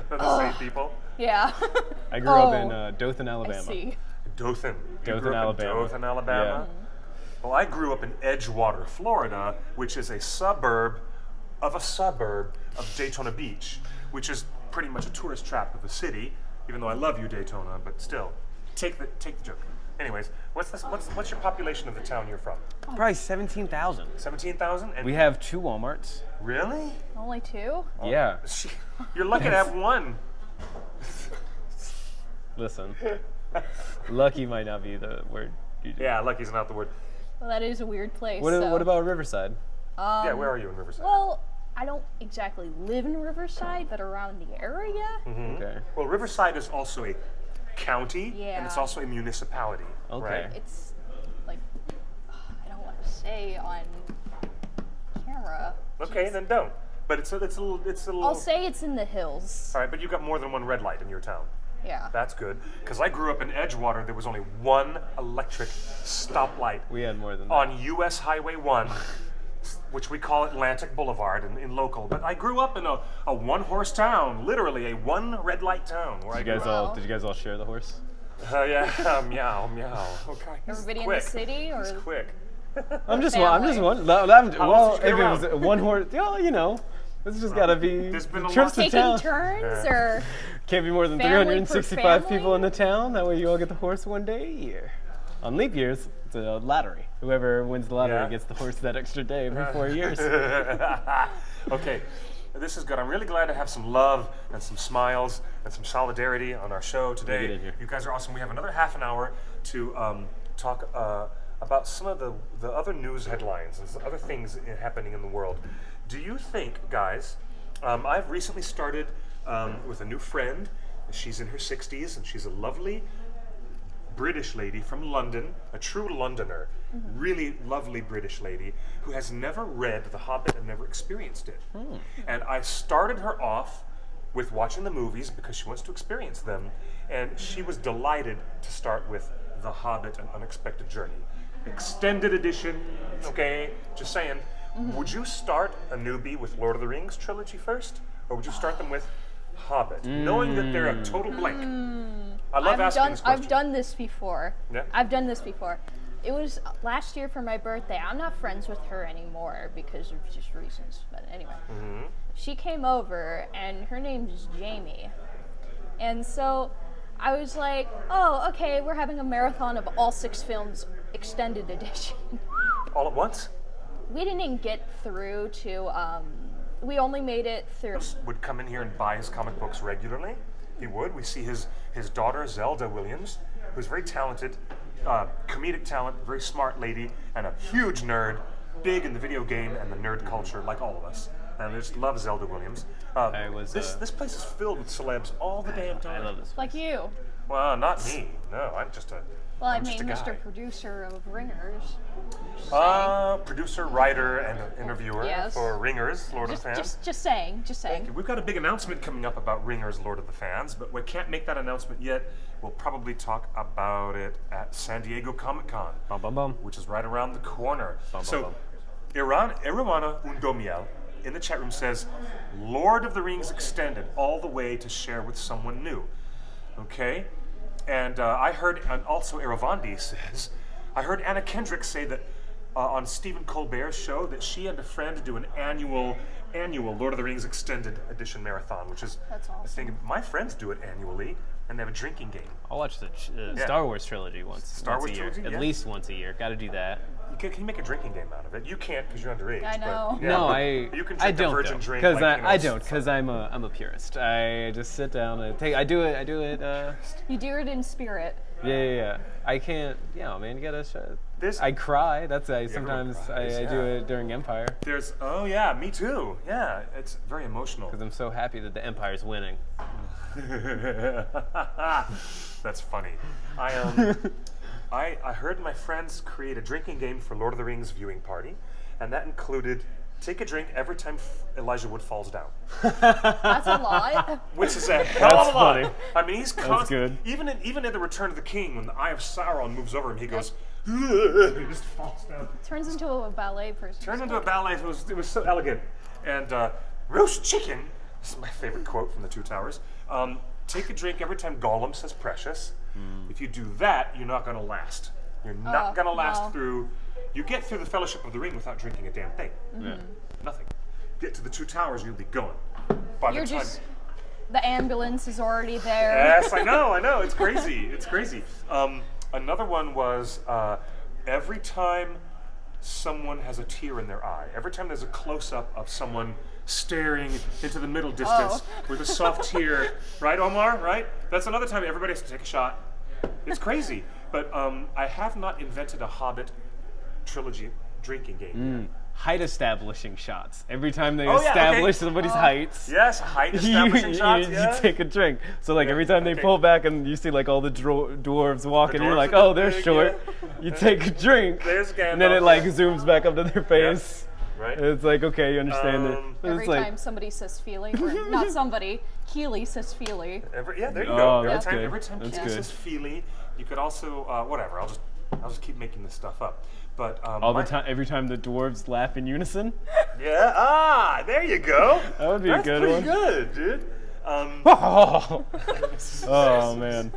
The same people. Yeah. I grew up Oh, in Dothan, Alabama. I see. Dothan. You Dothan, grew up in Alabama. Dothan, Alabama. Well, I grew up in Edgewater, Florida, which is a suburb of Daytona Beach, which is pretty much a tourist trap of the city. Even though I love you, Daytona, but still, take the joke. Anyways, what's your population of the town you're from? Probably 17,000. 17,000? And We have 2 Walmarts. really? Only 2? Yeah. You're lucky to have one. Listen. Lucky might not be the word. Yeah, lucky's not the word. Well, that is a weird place. What so. about Riverside? Yeah, where are you in Riverside? Well, I don't exactly live in Riverside, but around the area. Okay. Well, Riverside is also a county, and Yeah. it's also a municipality. Okay. Right? It's like, I don't want to say on camera. Okay, then don't. But it's a little. I'll say it's in the hills. All right, but you've got more than one red light in your town. Yeah. That's good. Because I grew up in Edgewater. There was only one electric stoplight We had more than that. on U.S. Highway 1, which we call Atlantic Boulevard in local. But I grew up in a one-horse town, literally a one red light town. Where I Did you grew guys up. all did you guys all share the horse? Yeah, meow, meow. Okay. Everybody in quick. the city, or He's quick. I'm just Family. one. How Well, else if did it you was get one horse, you know, this just gotta be There's been a trips lot- to taking town. turns, or Can't be more than Family per 365 people family? in the town. That way you all get the horse one day a year. On leap years, it's a lottery. Whoever wins the lottery Yeah. gets the horse that extra day every 4 years. Okay, this is good. I'm really glad to have some love and some smiles and some solidarity on our show today. Get in here. You guys are awesome. We have another half an hour to talk about some of the other news headlines and some other things happening in the world. Do you think, guys, I've recently started with a new friend. She's in her 60s and she's a lovely British lady from London, a true Londoner, really lovely British lady who has never read The Hobbit and never experienced it. And I started her off with watching the movies because she wants to experience them, and she was delighted to start with The Hobbit: An Unexpected Journey. Extended edition, okay, just saying. Would you start a newbie with Lord of the Rings trilogy first, or would you start them with Hobbit, knowing that they're a total blank? I love asking this question. I've done this before. Yeah? I've done this before. It was last year for my birthday. I'm not friends with her anymore because of just reasons. But anyway, she came over, and her name's Jamie. And so I was like, oh, okay, we're having a marathon of all 6 films, extended edition. All at once? We didn't get through to, we only made it through. Would come in here and buy his comic books regularly. He would. We see his daughter, Zelda Williams, who's very talented, comedic talent, very smart lady, and a huge nerd, big in the video game and the nerd culture, like all of us. And I just love Zelda Williams. This place is filled with celebs all the damn time. I love this. Like you. Well, not me. No, I'm just a. Well, I I'm mean, just a guy. Mr. Producer of Ringers. Producer, writer, and interviewer Yes. for Ringers, Lord of the Fans. Just saying. We've got a big announcement coming up about Ringers, Lord of the Fans, but we can't make that announcement yet. We'll probably talk about it at San Diego Comic-Con, Bum, bum, bum. which is right around the corner. Bum, So, bum, Irawana Undomiel in the chat room says, Lord of the Rings Extended, all the way to share with someone new. Okay? And I heard, and also Iravandi says, I heard Anna Kendrick say that on Stephen Colbert's show that she and a friend do an annual Lord of the Rings Extended Edition marathon, which is, That's awesome. I think my friends do it annually, and they have a drinking game. I'll watch the Star Wars trilogy once. Star once Wars a year. trilogy, At yeah. least once a year. Got to do that. Can you make a drinking game out of it? You can't because you're underage. I know. But, yeah, No, but I you can I drink don't a virgin though, drink. because like, I don't because I'm a purist. I just sit down and I do it. You do it in spirit. Yeah. I can't. Yeah, man, you gotta. This- I cry. Sometimes cries, I do yeah. it during Empire There's me too. Yeah, it's very emotional. because I'm so happy that the Empire's winning. That's funny. I heard my friends create a drinking game for Lord of the Rings viewing party, and that included take a drink every time Elijah Wood falls down, That's a lot. which is a hell of a lot. funny. I mean, he's constant. good. Even at the Return of the King, when the Eye of Sauron moves over him, he goes, he just falls down. Turns into a ballet person. Turned into a ballet. It was so elegant. And roast chicken. This is my favorite quote from the Two Towers. Take a drink every time Gollum says precious. If you do that, you're not going to last. You're not going to last no. through. You get through the Fellowship of the Ring without drinking a damn thing. Yeah. Nothing. Get to the Two Towers, you'll be going. By You're the time. just. The ambulance is already there. Yes, I know. It's crazy. It's crazy. Another one was every time someone has a tear in their eye, every time there's a close-up of someone staring into the middle distance with a soft tear, right, Omar? Right? That's another time everybody has to take a shot. It's crazy. But I have not invented a Hobbit trilogy drinking game yet. Height establishing shots. Every time they Oh, yeah, establish okay. somebody's heights. Yes, height establishing shots. you Yeah. take a drink. So like every time they okay. pull back and you see like all the dwarves walking, you're dwarves like, are oh, they're big, short. yeah. You take a drink. There's Gandalf. And then it like zooms back up to their face. Right. It's like, okay, you understand it. Every It's like, time somebody says Feely, or not somebody, Keely says Feely. There you Oh, go. that's good. Every time That's Keely good. says Feely, you could also whatever. I'll just keep making this stuff up. But all the time, every time the dwarves laugh in unison. Yeah. There you go. That would be a good That's one. pretty good, dude. Oh man,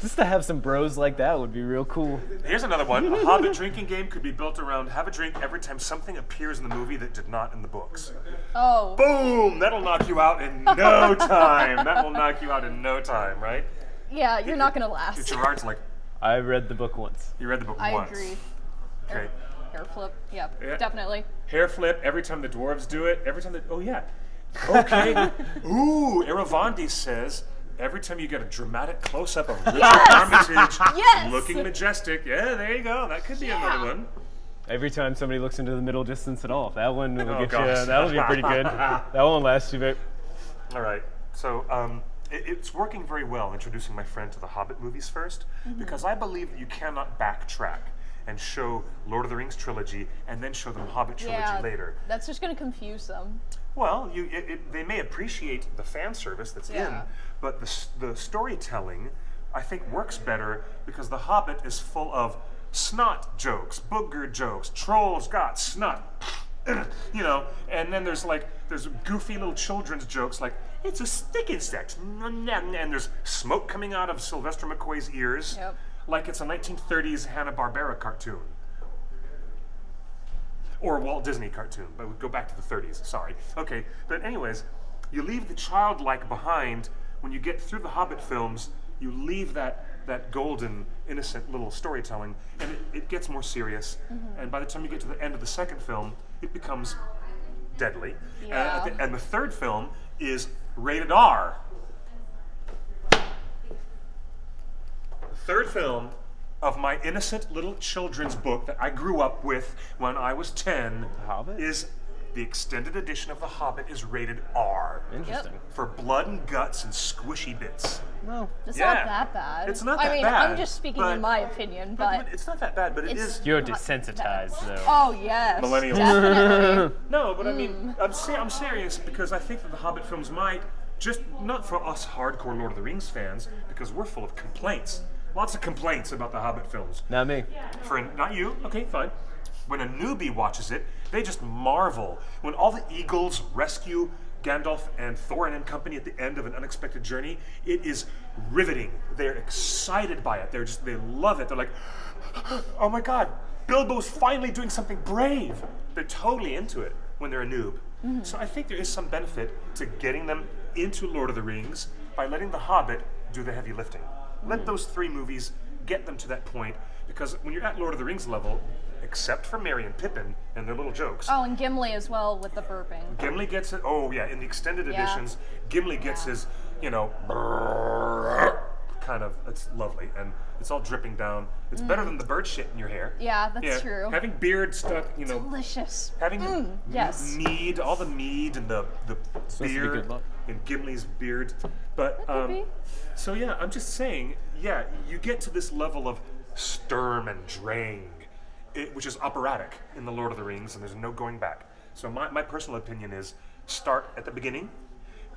just to have some bros like that would be real cool. Here's another one. A Hobbit drinking game could be built around have a drink every time something appears in the movie that did not in the books. Oh. Boom! That'll knock you out in no time. That will knock you out in no time, right? Yeah, you're not gonna last. Gerard's like, I read the book once. you read the book I once. agree. Okay. Hair flip. Yep, Yeah. definitely. Hair flip every time the dwarves do it. Every time oh yeah. Okay. Ooh, Iravandi says every time you get a dramatic close-up of Richard Armitage Yes! looking majestic. Yeah, there you go. That could be another one. Every time somebody looks into the middle distance at all, that one will Oh, get gosh. you. That'll be pretty good. That won't last too bit. All right. So it's working very well introducing my friend to the Hobbit movies first, because I believe that you cannot backtrack and show Lord of the Rings trilogy and then show them Hobbit trilogy later. That's just gonna confuse them. Well, they may appreciate the fan service that's in, Yeah. but the storytelling, I think, works better because The Hobbit is full of snot jokes, booger jokes, trolls got snot, you know, and then there's goofy little children's jokes like, it's a stick insect, and there's smoke coming out of Sylvester McCoy's ears, like it's a 1930s Hanna-Barbera cartoon. Or a Walt Disney cartoon, but we go back to the 30s, sorry. Okay, but anyways, you leave the childlike behind. When you get through the Hobbit films, you leave that golden, innocent little storytelling, and it gets more serious. And by the time you get to the end of the second film, it becomes deadly. Yeah. And the third film is rated R. The third film of my innocent little children's book that I grew up with when I was 10 Hobbit? is the extended edition of The Hobbit is rated R. Interesting. For blood and guts and squishy bits. Well, It's Yeah. not that bad. It's not I that mean, bad, I'm just speaking but- in my opinion, but It's not that bad, but it it's- is. you're not desensitized, though. oh yes, Millennials. definitely. No, but I mean, I'm serious because I think that the Hobbit films might, just not for us hardcore Lord of the Rings fans, because we're full of complaints. Lots of complaints about the Hobbit films. Not me. Not you, okay, fine. When a newbie watches it, they just marvel. When all the eagles rescue Gandalf and Thorin and company at the end of an unexpected journey, it is riveting. They're excited by it. They love it. They're like, oh my God, Bilbo's finally doing something brave. They're totally into it when they're a noob. So I think there is some benefit to getting them into Lord of the Rings by letting The Hobbit do the heavy lifting. Let those 3 movies get them to that point, because when you're at Lord of the Rings level, except for Merry and Pippin and their little jokes, Oh, and Gimli as well with the burping. Gimli gets it. Oh yeah, in the extended Yeah. editions, Gimli gets his, kind of. It's lovely, and it's all dripping down. It's better than the bird shit in your hair. Yeah, that's true. Having beard stuck, Delicious. having the yes. mead, all the mead and the Supposed to be beard good luck. in Gimli's beard. But That could be. so yeah, I'm just saying, yeah, you get to this level of Sturm and Drang, which is operatic in the Lord of the Rings, and there's no going back. So my personal opinion is start at the beginning,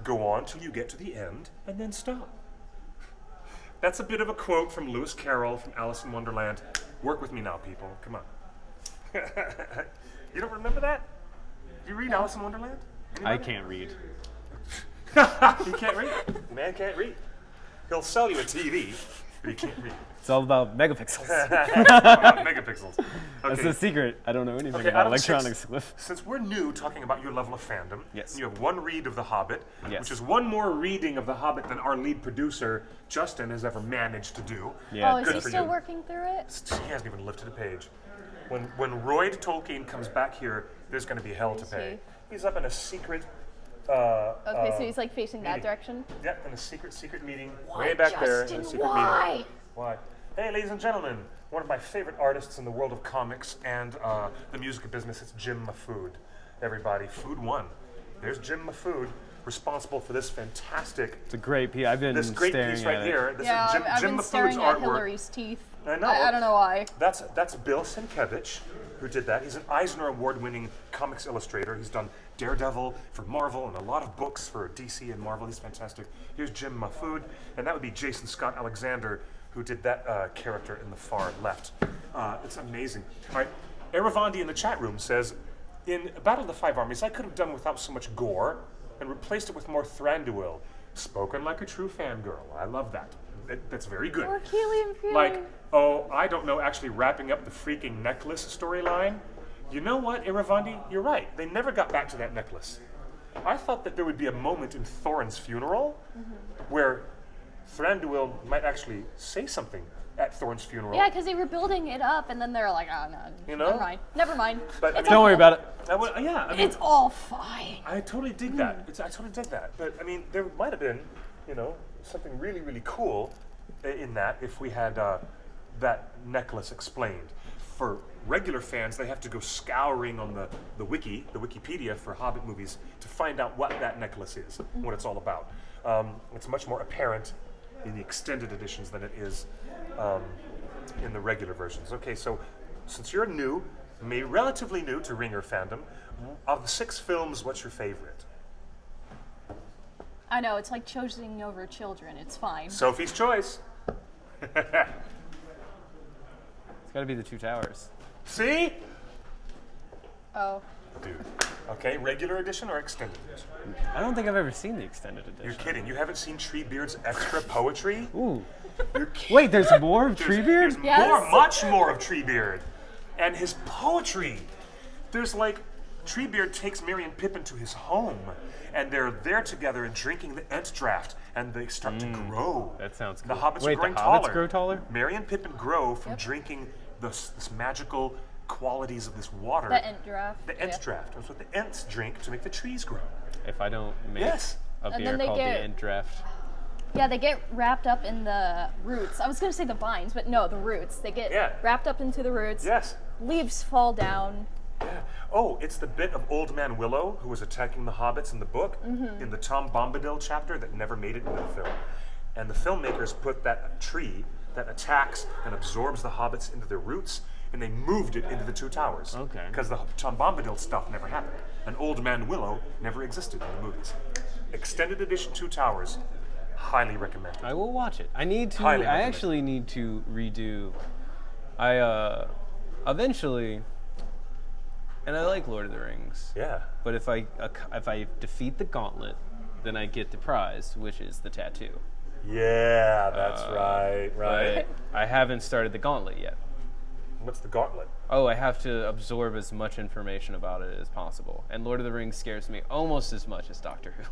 go on till you get to the end, and then stop. That's a bit of a quote from Lewis Carroll from Alice in Wonderland. Work with me now, people. Come on. You don't remember that? You read Alice in Wonderland? I Anybody? can't read. You can't read? The man can't read. He'll sell you a TV, but he can't read. It's all about megapixels. Megapixels. That's Okay. the secret. I don't know anything Okay, about out of 6, electronics, Cliff. since we're new talking about your level of fandom, Yes. and you have 1 read of The Hobbit, Yes. which is 1 more reading of The Hobbit than our lead producer, Justin, has ever managed to do. Yeah. Oh, is good he for still you. working through it? He hasn't even lifted a page. When Royd Tolkien comes back here, there's going to be hell to Is pay. he? He's up in a secret. Okay, so he's like facing that meeting. direction. Yep, in a secret meeting, way back there in a Justin, secret why? meeting. Why? Hey, ladies and gentlemen, one of my favorite artists in the world of comics and the music business, it's Jim Mahfood. Everybody, Food One. There's Jim Mahfood, responsible for this fantastic, It's a great piece. I've been this great staring piece at right it. here. This Yeah, is Jim, I've Jim been Mahfood's staring at artwork. Hillary's teeth. I know. I don't know why. That's Bill Sienkiewicz who did that. He's an Eisner Award-winning comics illustrator. He's done Daredevil for Marvel and a lot of books for DC and Marvel. He's fantastic. Here's Jim Mahfood, and that would be Jason Scott Alexander, who did that character in the far left. It's amazing. All right, Eravandi in the chat room says, in Battle of the Five Armies, I could have done without so much gore and replaced it with more Thranduil. Spoken like a true fangirl. I love that. That's very good. Or Keely and Fury. Like, oh, I don't know, actually wrapping up the freaking necklace storyline. You know what, Iravandi? You're right. They never got back to that necklace. I thought that there would be a moment in Thorin's funeral where Thranduil might actually say something at Thorin's funeral. Yeah, because they were building it up, and then they're like, oh no, You know? never mind, never mind. But, I It's mean- Don't worry about it. Yeah, I mean, It's all fine. I totally dig that. I totally dig that. But I mean, there might have been, something really, really cool in that if we had that necklace explained. For regular fans, they have to go scouring on the Wikipedia for Hobbit movies to find out what that necklace is, what it's all about. It's much more apparent in the extended editions than it is in the regular versions. Okay, so since you're new, maybe relatively new to Ringer fandom, of the 6 films, what's your favorite? I know, it's like choosing over children. It's fine. Sophie's Choice. It's got to be the Two Towers. See? Oh. dude. Okay, regular edition or extended edition? I don't think I've ever seen the extended edition. You're kidding. You haven't seen Treebeard's extra poetry? Ooh. You're kidding. Wait, there's more of Treebeard? There's Yes. much more of Treebeard. And his poetry. There's like, Treebeard takes Merry and Pippin to his home, and they're there together and drinking the Ent draft, and they start to grow. That sounds The cool. hobbits Wait, are growing the hobbits taller. grow taller? Merry and Pippin grow from drinking this magical qualities of this water. The Ent draft. The Ent draft. That's what the Ents drink to make the trees grow. If I don't make Yes. a And beer then they called get- the Ent Draft. Yeah, they get wrapped up in the roots. I was gonna say the vines, but no, the roots. They get wrapped up into the roots. Yes. Leaves fall down. Oh, it's the bit of Old Man Willow who was attacking the hobbits in the book in the Tom Bombadil chapter that never made it into the film. And the filmmakers put that tree that attacks and absorbs the hobbits into their roots, and they moved it into the Two Towers. Okay. Because the Tom Bombadil stuff never happened. And Old Man Willow never existed in the movies. Extended edition Two Towers, highly recommended. I will watch it. I need to. Highly I recommend. actually need to redo. Eventually, and I like Lord of the Rings. Yeah. But if I defeat the gauntlet, then I get the prize, which is the tattoo. Yeah, that's right. But I haven't started the gauntlet yet. What's the gauntlet? Oh, I have to absorb as much information about it as possible. And Lord of the Rings scares me almost as much as Doctor Who.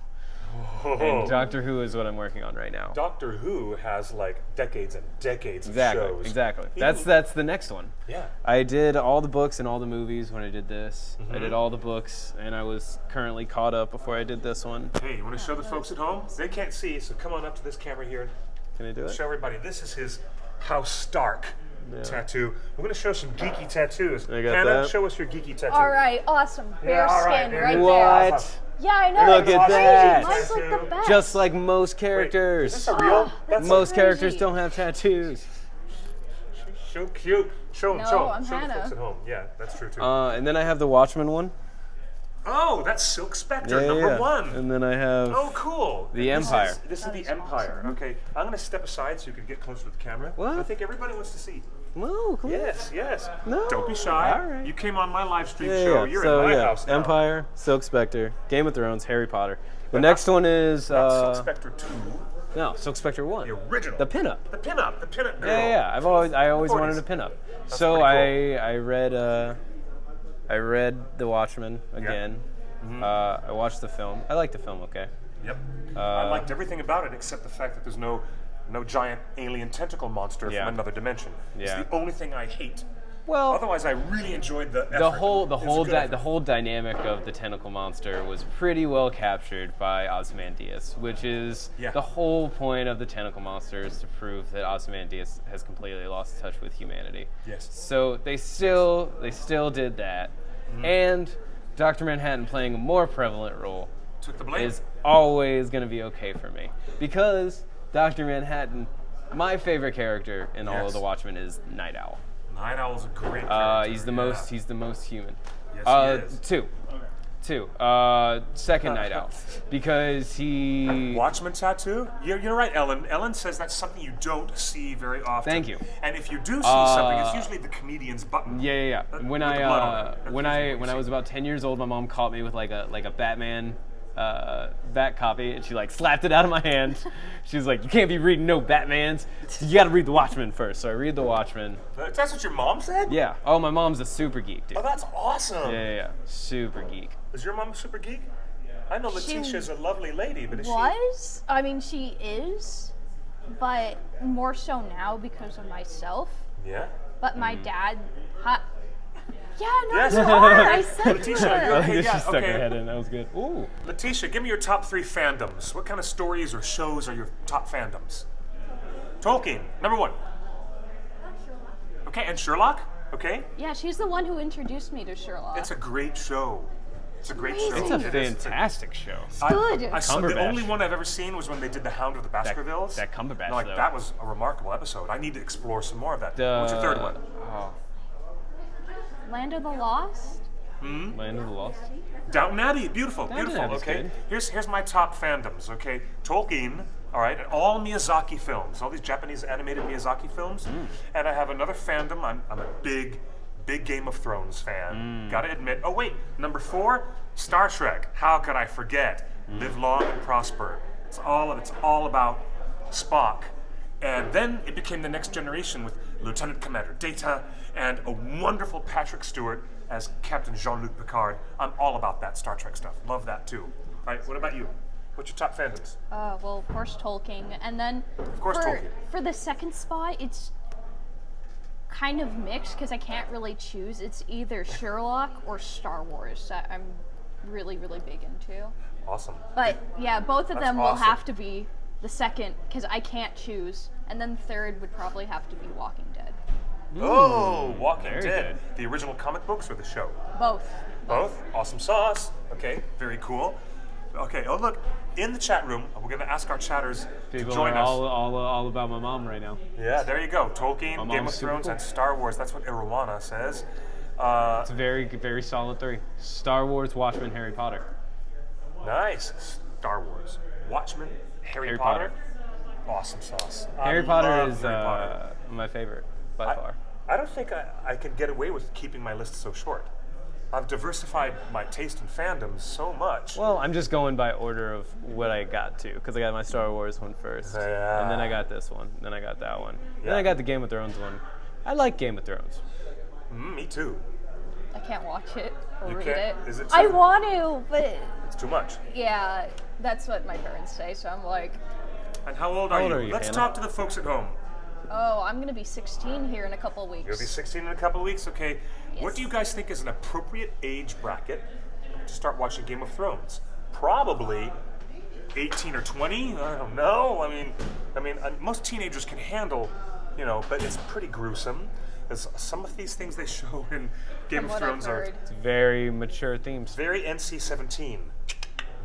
And Doctor Who is what I'm working on right now. Doctor Who has like decades and decades Exactly, of shows. exactly. Even- That's the next one. Yeah. I did all the books and all the movies when I did this. I did all the books, and I was currently caught up before I did this one. Hey, you want to show the folks at home? They can't see, so come on up to this camera here. Can I do it? Show everybody. This is his House Stark tattoo. We're going to show some geeky tattoos. I got Hannah, that. show us your geeky tattoo. All right, awesome. Bear all right, skin there right it is. there. What? Yeah, I know. Look it's at crazy. that. Mine's like the best. Just like most Wait, characters. is this a real? That's Most crazy. characters don't have tattoos. so cute. Show them, No, show them. I'm Show the Hannah. folks at home. Yeah, that's true too. And then I have the Watchmen one. Oh, that's Silk Spectre, Yeah, number yeah. one. And then I have. Oh, cool. The This Empire. This is the Empire. Okay, I'm going to step aside so you can get closer to the camera. What? I think everybody wants to see. No, come on. Yes. No. Don't be shy. All right. You came on my live stream Yeah, show. yeah. You're So, in my yeah, house now. Empire, Silk Spectre, Game of Thrones, Harry Potter. The next one is Silk Spectre 2, no Silk Spectre 1. the original. The pinup. The pinup girl. Yeah. I always 40s. wanted a pinup. So pretty I read The Watchmen again. I watched the film. I liked the film. Okay. Yep. I liked everything about it except the fact that there's no giant alien tentacle monster Yeah. from another dimension. Yeah. It's the only thing I hate. Well, Otherwise, I really enjoyed the effort. the whole It was a good effort. the whole dynamic of the tentacle monster was pretty well captured by Ozymandias, which is the whole point of the tentacle monster is to prove that Ozymandias has completely lost touch with humanity. Yes. So they still did that, and Dr. Manhattan playing a more prevalent role Took the blame. is always going to be okay for me because Dr. Manhattan, my favorite character in all of Yes. the Watchmen is Night Owl. Night Owl's a great character. He's the most human. Yes, he is. Two. Second Night Owl because he. Watchman tattoo? You're right, Ellen. Ellen says that's something you don't see very often. Thank you. And if you do see something, it's usually the comedian's button. Yeah. With When the blood on I it. That's when usually I what when you I was see. about 10 years old, my mom caught me with like a Batman bat copy, and she like slapped it out of my hand. She was like, "You can't be reading no Batmans. You got to read the Watchmen first." So I read the Watchmen. That's what your mom said? Yeah. Oh, my mom's a super geek, dude. Oh, that's awesome. Yeah. Super geek. Is your mom a super geek? I know Letitia's a lovely lady, but is she? Was? I mean, she is, but more so now because of myself. Yeah. But my dad, yeah, no, Yes. you are. I said Letitia, that. you're- Okay, She yeah, stuck okay. her head in. That was good. Ooh. Letitia, give me your top 3 fandoms. What kind of stories or shows are your top fandoms? Tolkien, number 1. Okay, and Sherlock? Okay. Yeah, she's the one who introduced me to Sherlock. It's a great show. It's a great show. It's It's a It is. fantastic show. good. I saw, the Cumberbatch. only one I've ever seen was when they did The Hound of the Baskervilles. that Cumberbatch, No, like, though. that was a remarkable episode. I need to explore some more of that. What's your third one? Oh, Land of the Lost. Land of the Lost. Downton Abbey, beautiful, Downton beautiful. Abbey's Okay, good. here's my top fandoms. Okay, Tolkien. All right, and all Miyazaki films, all these Japanese animated Miyazaki films, and I have another fandom. I'm a big big Game of Thrones fan. Gotta admit. Oh wait, number 4, Star Trek. How could I forget? Live long and prosper. It's all about Spock. And then it became the next generation with Lieutenant Commander Data and a wonderful Patrick Stewart as Captain Jean-Luc Picard. I'm all about that Star Trek stuff. Love that too. All right, what about you? What's your top fandoms? Well, of course, Tolkien. And then Tolkien. For the second spot, it's kind of mixed because I can't really choose. It's either Sherlock or Star Wars that I'm really, really big into. Awesome. But yeah, both of That's them will awesome. have to be the second because I can't choose. And then third would probably have to be Walking Dead. Oh, Walking very Dead. good. The original comic books or the show? Both. Both. Awesome sauce. Okay, very cool. Okay, oh look, in the chat room, we're going to ask our chatters People to join are us. all about my mom right now. Yeah, there you go. Tolkien, My Game of mom's super Thrones, cool. and Star Wars. That's what Irwana says. It's a very, very solid 3. Star Wars, Watchmen, Harry Potter. Nice. Star Wars. Watchmen, Harry Harry Potter. Awesome sauce. Harry I Potter love is Harry Potter. my favorite by far. I don't think I can get away with keeping my list so short. I've diversified my taste in fandoms so much. Well, I'm just going by order of what I got to, because I got my Star Wars one first, Yeah. and then I got this one, then I got that one, then Yeah. I got the Game of Thrones one. I like Game of Thrones. Me too. I can't watch it or You read can't? it. Is it I too- want to, but It's too much. yeah, that's what my parents say. So I'm like, And how old are old you? are you, Let's Hannah? talk to the folks at home. oh, I'm gonna be 16 here in a couple of weeks. You'll be 16 in a couple of weeks, okay? What Yes. do you guys think is an appropriate age bracket to start watching Game of Thrones? Probably 18 or 20. I don't know. I mean, most teenagers can handle, but it's pretty gruesome. As some of these things they show in Game From of what I've Thrones are heard. It's very mature themes. very NC-17.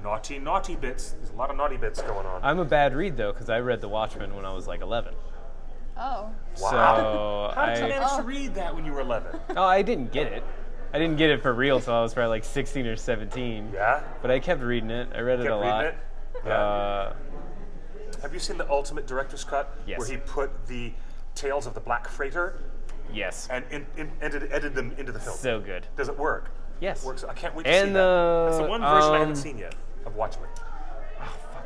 Naughty bits. There's a lot of naughty bits going on. I'm a bad read though, because I read The Watchmen when I was like 11. Oh, So How did you manage Oh. to read that when you were 11? No, I didn't get it. I didn't get it for real till I was probably like 16 or 17. Yeah? But I kept reading it. I read it Kept a reading lot. it? Yeah. Uh, Have you seen the Ultimate Director's Cut? Yes. Where he put the Tales of the Black Freighter yes. and edited them into the film. So good. Does it work? Yes. It works. I can't wait to And see that. That's the one version I haven't um, seen yet of Watchmen.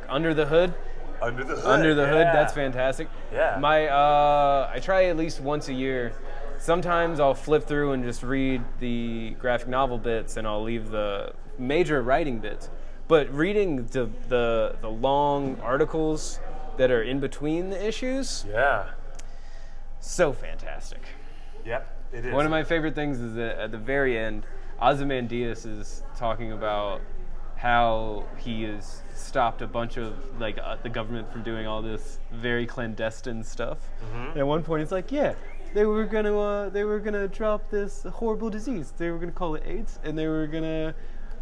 Under the Hood. Under the Hood. Under the Hood. yeah. That's fantastic. Yeah. I try at least once a year. Sometimes I'll flip through and just read the graphic novel bits, and I'll leave the major writing bits. But reading the long articles that are in between the issues, Yeah. so fantastic. Yep. It is. One of my favorite things is that at the very end, Ozymandias is talking about how he has stopped a bunch of the government from doing all this very clandestine stuff. And at one point, he's like, "Yeah, they were gonna drop this horrible disease. They were gonna call it AIDS, and they were gonna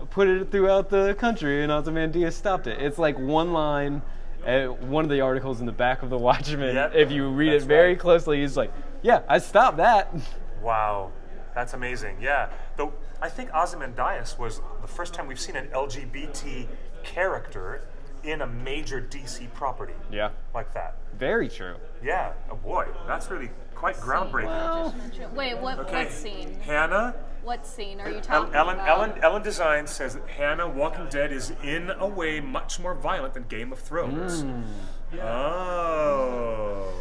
put it throughout the country." And Ozymandias stopped it. It's like one line. One of the articles in the back of the Watchmen. Yep, If you read it that's very right. closely, he's like, "Yeah, I stopped that." Wow. That's amazing. Yeah. Though I think Ozymandias was the first time we've seen an LGBT character in a major DC property. Yeah. Like that. Very true. Yeah. Oh boy, that's really quite groundbreaking. wait, what scene? Hannah. What scene are you talking Ellen about? Design says that Hannah Walking Dead is in a way much more violent than Game of Thrones. Oh.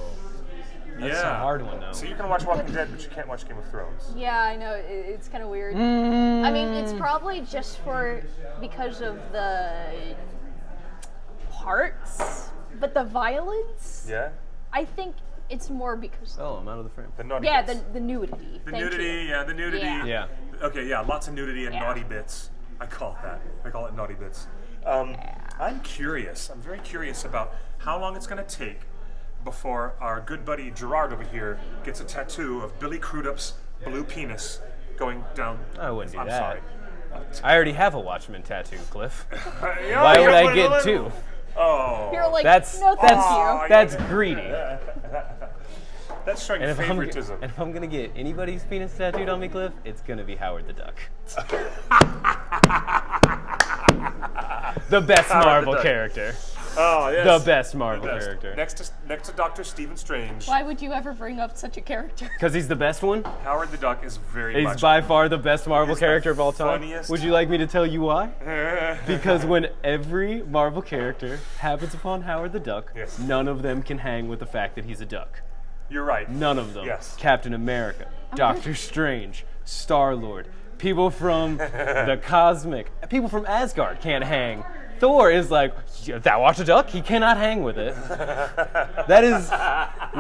That's a hard one, though. So you can watch Walking Dead, but you can't watch Game of Thrones. Yeah, I know. It's kind of weird. I mean, it's probably just because of the parts, but the violence, Yeah? I think it's more because Oh, I'm out of the frame. The naughty yeah, bits. the nudity. The Thank nudity, you. yeah, the nudity. Yeah. Yeah. Okay, yeah, lots of nudity and Yeah. naughty bits. I call it that. I call it naughty bits. I'm curious. I'm very curious about how long it's going to take before our good buddy Gerard over here gets a tattoo of Billy Crudup's blue penis going down. I wouldn't do I'm that. sorry. I already have a Watchmen tattoo, Cliff. Yeah, Why you would don't I wanna get let- two? Oh, You're like, That's no, thank Aw, you. that's greedy. that's showing And favoritism. if I'm gonna get anybody's penis tattooed on me, Cliff, it's gonna be Howard the Duck. The best Howard the Marvel Duck. character. Oh, yes. The best Marvel The best. character. Next to Dr. Stephen Strange. Why would you ever bring up such a character? Because he's the best one. Howard the Duck is very He's much. by far the best Marvel He's the character of all time. funniest. Would you like me to tell you why? Because when every Marvel character happens upon Howard the Duck, Yes. none of them can hang with the fact that he's a duck. You're right. None of them. Yes. Captain America, Doctor Strange, Star-Lord, people from the cosmic, people from Asgard can't hang. Thor is like, thou art a duck? He cannot hang with it. That is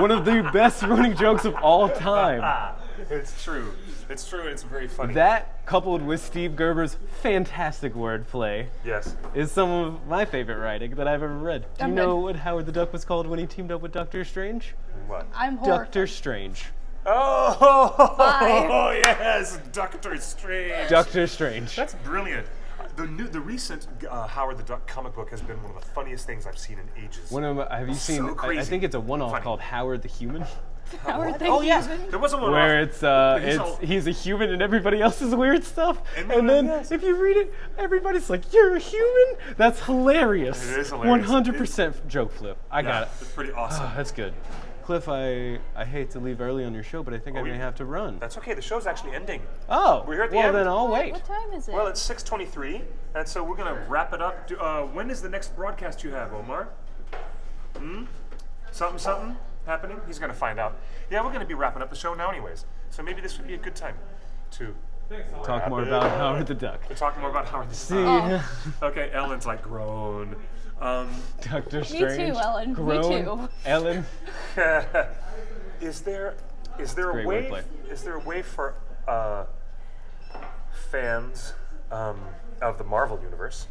one of the best running jokes of all time. It's true. It's true. It's very funny. That, coupled with Steve Gerber's fantastic wordplay, Yes. is some of my favorite writing that I've ever read. Do you I'm know good. what Howard the Duck was called when he teamed up with Doctor Strange? What? I'm horrified. Doctor Strange. Oh, yes, Doctor Strange. Doctor Strange. That's brilliant. The recent Howard the Duck comic book has been one of the funniest things I've seen in ages. Have you seen? So I crazy. think it's a one-off Funny. called Howard the Human, Howard the Oh yes, Human. there was a one where off. he's a human and everybody else is weird stuff. And then yes. if you read it, everybody's like, "You're a human." That's hilarious. It is hilarious. 100% joke flip. I got it. It's pretty awesome. That's good. Cliff, I hate to leave early on your show, but I think I may have to run. That's okay. The show's actually ending. Oh, We're here at the well end. then I'll wait. What time is it? Well, it's 6:23, and so we're gonna wrap it up. When is the next broadcast you have, Omar? Something happening? He's gonna find out. Yeah, we're gonna be wrapping up the show now, anyways. So maybe this would be a good time to Talk wrap more it about up. Howard the Duck. To talk more about Howard the See, Duck. Okay, Ellen's like groan. Doctor Me Strange. too, Ellen. Me Groan. too. Ellen. Is there a great way? wordplay. Is there a way for fans of the Marvel universe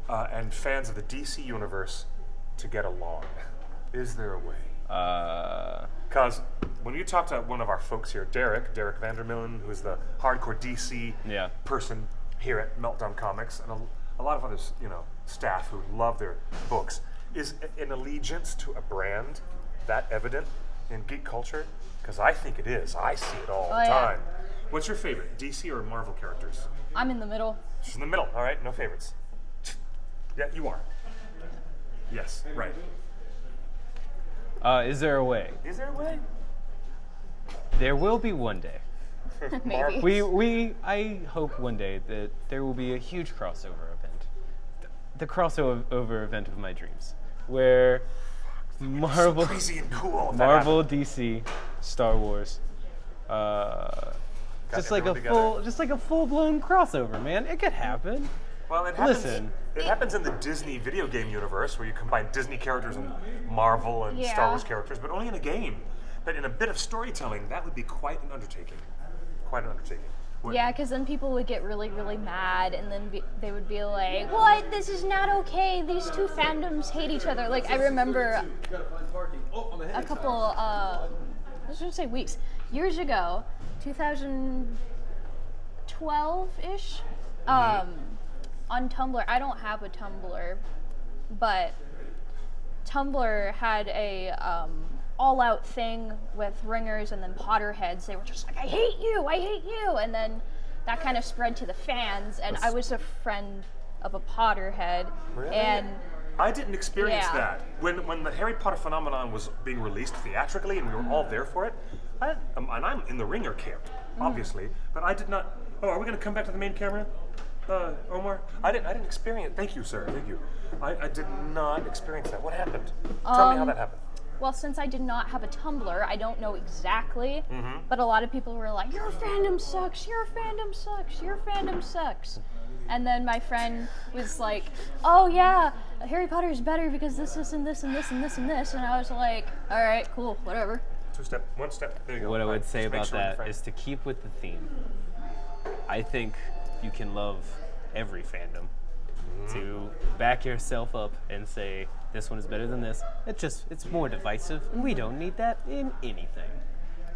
and fans of the DC universe to get along? Is there a way? Because when you talk to one of our folks here, Derek Vandermillen, who is the hardcore DC Yeah. person here at Meltdown Comics, and a lot of other staff who love their books, is an allegiance to a brand that evident in geek culture? Because I think it is. I see it all the yeah. time. What's your favorite, DC or Marvel characters? I'm in the middle. She's in the middle. All right, no favorites. Yeah, you are. Yes, right. Is there a way? Is there a way? There will be one day. Maybe. I hope one day that there will be a huge crossover event. The crossover event of my dreams. Where Marvel, Crazy and cool. if that Marvel, happened. DC, Star Wars, just like a full-blown crossover, man. It could happen. Well, it happens. Listen. It happens in the Disney video game universe where you combine Disney characters and Marvel and Yeah. Star Wars characters, but only in a game. But in a bit of storytelling, that would be quite an undertaking. Quite an undertaking. Would- Yeah, because then people would get really, really mad, and then they would be like, "What? This is not okay. These two fandoms hate each other." Like I remember a couple, I was going to say weeks, years ago, 2012-ish, on Tumblr. I don't have a Tumblr, but Tumblr had a all-out thing with ringers and then Potterheads. They were just like, I hate you, and then that kind of spread to the fans, and I was a friend of a Potterhead, Really? and I didn't experience Yeah. that. When the Harry Potter phenomenon was being released theatrically and we were all there for it, and I'm in the ringer camp, obviously, but I did not. Oh, are we going to come back to the main camera, Omar? I didn't experience. Thank you, sir. Thank you. I did not experience that. What happened? Tell me how that happened. well, since I did not have a Tumblr, I don't know exactly, but a lot of people were like, your fandom sucks, your fandom sucks, your fandom sucks. And then my friend was like, oh yeah, Harry Potter is better because this, and this, and this, and this, and this. And I was like, all right, cool, whatever. One step. There you go. What I All would right, say just make about sure we're that friends. is to keep with the theme. I think you can love every fandom. To back yourself up and say this one is better than this, it's more divisive, and we don't need that in anything.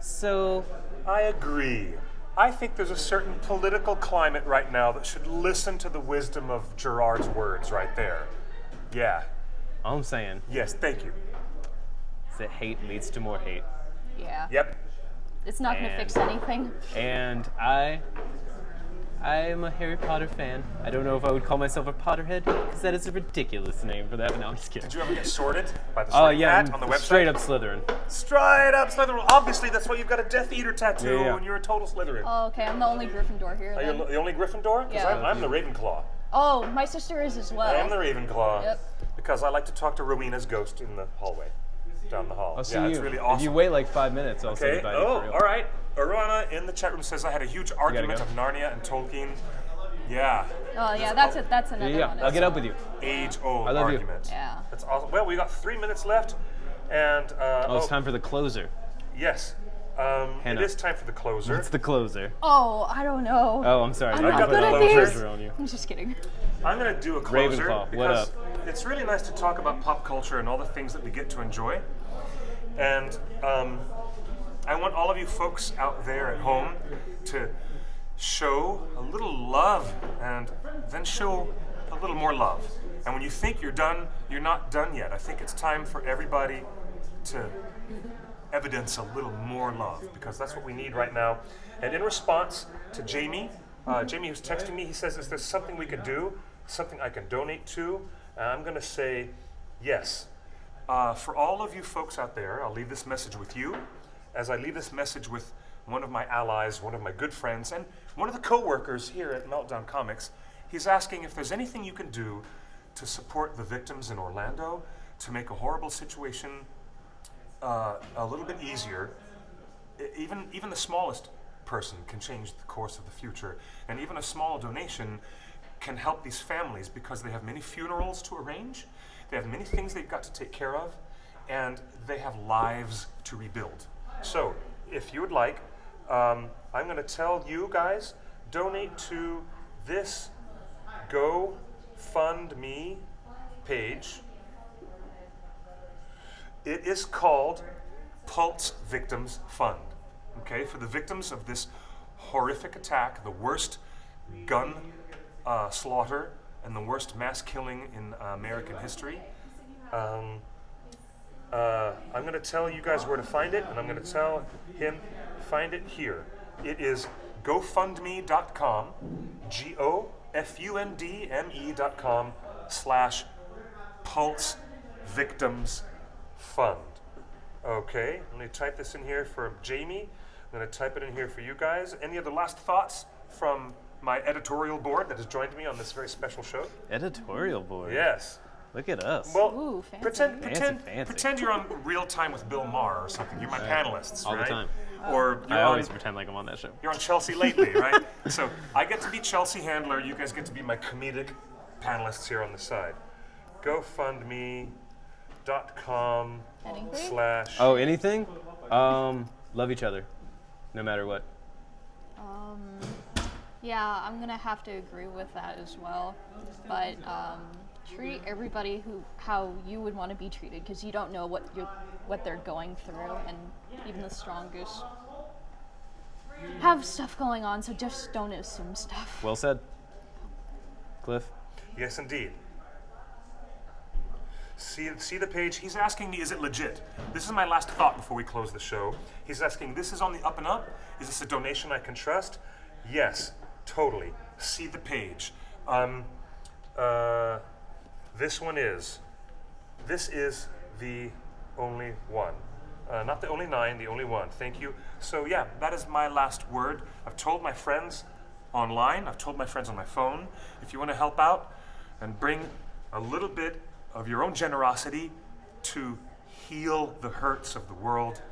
So I agree. I think there's a certain political climate right now that should listen to the wisdom of Gerard's words right there. Yeah. all I'm saying Yes, thank you. is that hate leads to more hate. Yeah. Yep. It's not going to And- fix anything. And I I'm a Harry Potter fan. I don't know if I would call myself a Potterhead, because that is a ridiculous name for that, but no, I'm just kidding. Did you ever get sorted by the Oh, sorting yeah, hat on the website? straight up Slytherin. Straight up Slytherin. Obviously, that's why you've got a Death Eater tattoo, Yeah, yeah. and you're a total Slytherin. Oh, okay, I'm the only Gryffindor here Are you then. the only Gryffindor? Because Yeah. I'm the Ravenclaw. Oh, my sister is as well. I am the Ravenclaw. Yep. Because I like to talk to Rowena's ghost in the hallway, down the hall. I'll see yeah, you. it's really awesome. If you wait like 5 minutes, I'll say Okay. goodbye to you Oh, for real. all right. Arana in the chat room says I had a huge argument go. of Narnia and Tolkien. Yeah. Oh yeah, that's another Yeah, one. I'll get up with you. Age-old I love you. argument. Yeah. That's awesome. Well, we got 3 minutes left, and Oh, it's time for the closer. yes, it is time for the closer. What's the closer? Oh, I don't know. Oh, I'm sorry. I'm I not put good a at closer these. on you. I'm just kidding. I'm going to do a closer Ravenclaw, what because up? it's really nice to talk about pop culture and all the things that we get to enjoy. And I want all of you folks out there at home to show a little love and then show a little more love. And when you think you're done, you're not done yet. I think it's time for everybody to evidence a little more love because that's what we need right now. And in response to Jamie, Jamie who's texting me, he says, is there something we could do, something I can donate to? And I'm going to say yes. For all of you folks out there, I'll leave this message with you as I leave this message with one of my allies, one of my good friends, and one of the co-workers here at Meltdown Comics. He's asking if there's anything you can do to support the victims in Orlando, to make a horrible situation a little bit easier. Even the smallest person can change the course of the future, and even a small donation can help these families because they have many funerals to arrange, they have many things they've got to take care of, and they have lives to rebuild. So, if you would like, I'm going to tell you guys, donate to this GoFundMe page. It is called Pulse Victims Fund. Okay, for the victims of this horrific attack, the worst gun slaughter and the worst mass killing in American history. I'm going to tell you guys where to find it, and I'm going to tell him find it here. It is GoFundMe.com, GoFundMe.com/Pulse Victims Fund. Okay, let me type this in here for Jamie. I'm going to type it in here for you guys. Any other last thoughts from my editorial board that has joined me on this very special show? Editorial board. Yes. Look at us. Well, Ooh, fancy. Fancy. pretend you're on Real Time with Bill Maher or something. You're my panelists, All the right? time. Or you're I on, always pretend like I'm on that show. you're on Chelsea Lately, right? So I get to be Chelsea Handler. You guys get to be my comedic panelists here on the side. GoFundMe.com Anything? / Oh, anything? Love each other, no matter what. Yeah, I'm gonna have to agree with that as well. But treat everybody how you would want to be treated, because you don't know what they're going through, and even the strongest have stuff going on. So just don't assume stuff. Well said. Cliff? Yes, indeed. See the page? He's asking me, is it legit? This is my last thought before we close the show. He's asking, this is on the up and up? Is this a donation I can trust? Yes, totally. See the page. This one is. This is the only one. Not the only 9, the only one. Thank you. So yeah, that is my last word. I've told my friends online, I've told my friends on my phone, if you want to help out and bring a little bit of your own generosity to heal the hurts of the world,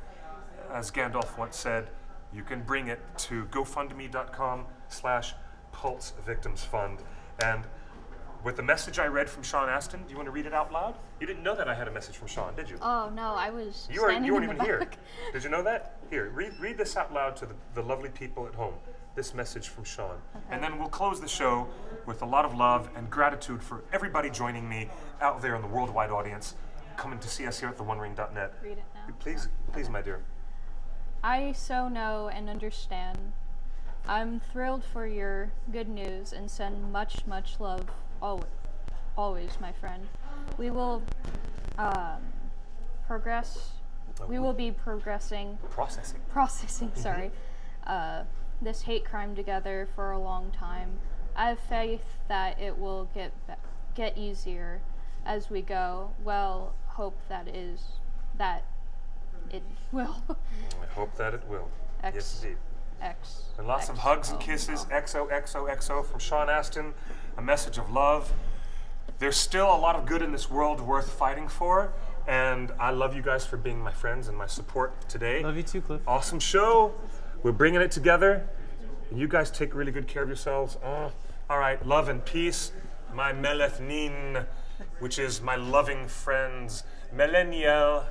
as Gandalf once said, you can bring it to GoFundMe.com/Pulse Victims Fund. And with the message I read from Sean Astin, do you want to read it out loud? You didn't know that I had a message from Sean, did you? Oh no, I was You standing weren't in the even here. back. Did you know that? Here, read this out loud to the lovely people at home. This message from Sean. Okay. And then we'll close the show with a lot of love and gratitude for everybody joining me out there in the worldwide audience, coming to see us here at theonering.net. Read it now. Please, my dear. I so know and understand. I'm thrilled for your good news and send much, much love always, my friend. We will progress. We will be processing. Sorry. this hate crime together for a long time. I have faith that it will get easier as we go. Well, hope that it will. I hope that it will. Yes, indeed. X. And lots of hugs and kisses. XOXOXO from Sean Astin. A message of love. There's still a lot of good in this world worth fighting for. And I love you guys for being my friends and my support today. Love you too, Cliff. Awesome show. We're bringing it together. And you guys take really good care of yourselves. All right, love and peace. My Melethnin, which is my loving friends. Meleniel,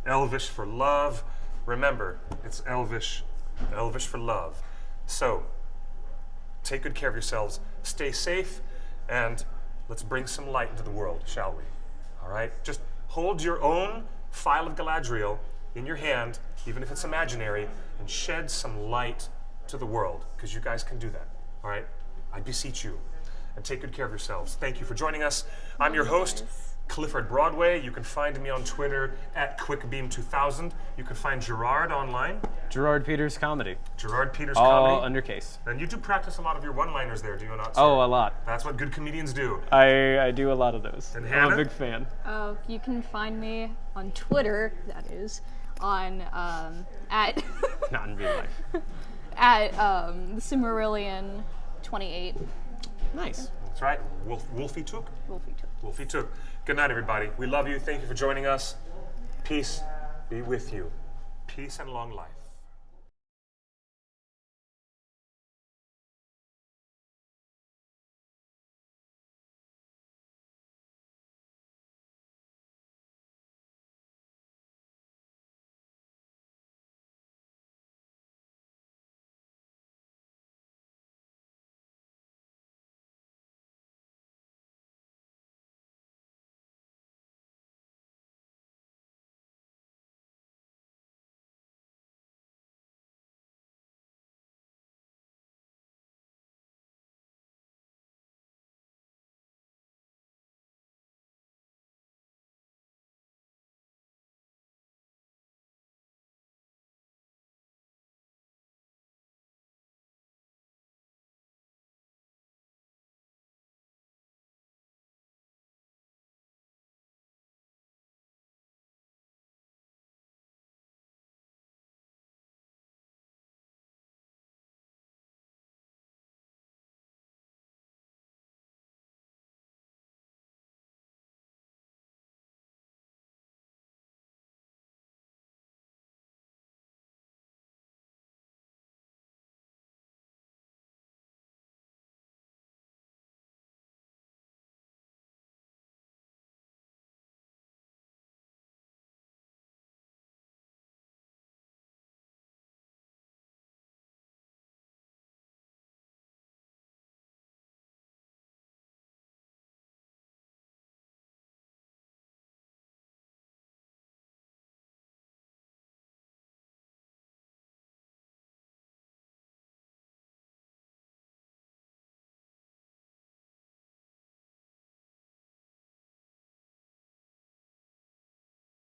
Elvish for love. Remember, it's Elvish for love. So, take good care of yourselves. Stay safe, and let's bring some light into the world, shall we? All right? Just hold your own phial of Galadriel in your hand, even if it's imaginary, and shed some light to the world, because you guys can do that. All right? I beseech you. And take good care of yourselves. Thank you for joining us. I'm your host, Clifford Broadway. You can find me on Twitter at QuickBeam2000. You can find Gerard online. Gerard Peters Comedy. Gerard Peters All Comedy. under case. And you do practice a lot of your one-liners there, do you not, sir? Oh, a lot. That's what good comedians do. I do a lot of those. And I'm Hannah? a big fan. You can find me on Twitter, that is, on at Not in real life. at Cimmerillion 28. Nice. That's right. Wolfie Took. Wolfie Took. Good night, everybody. We love you. Thank you for joining us. Peace be with you. Peace and long life.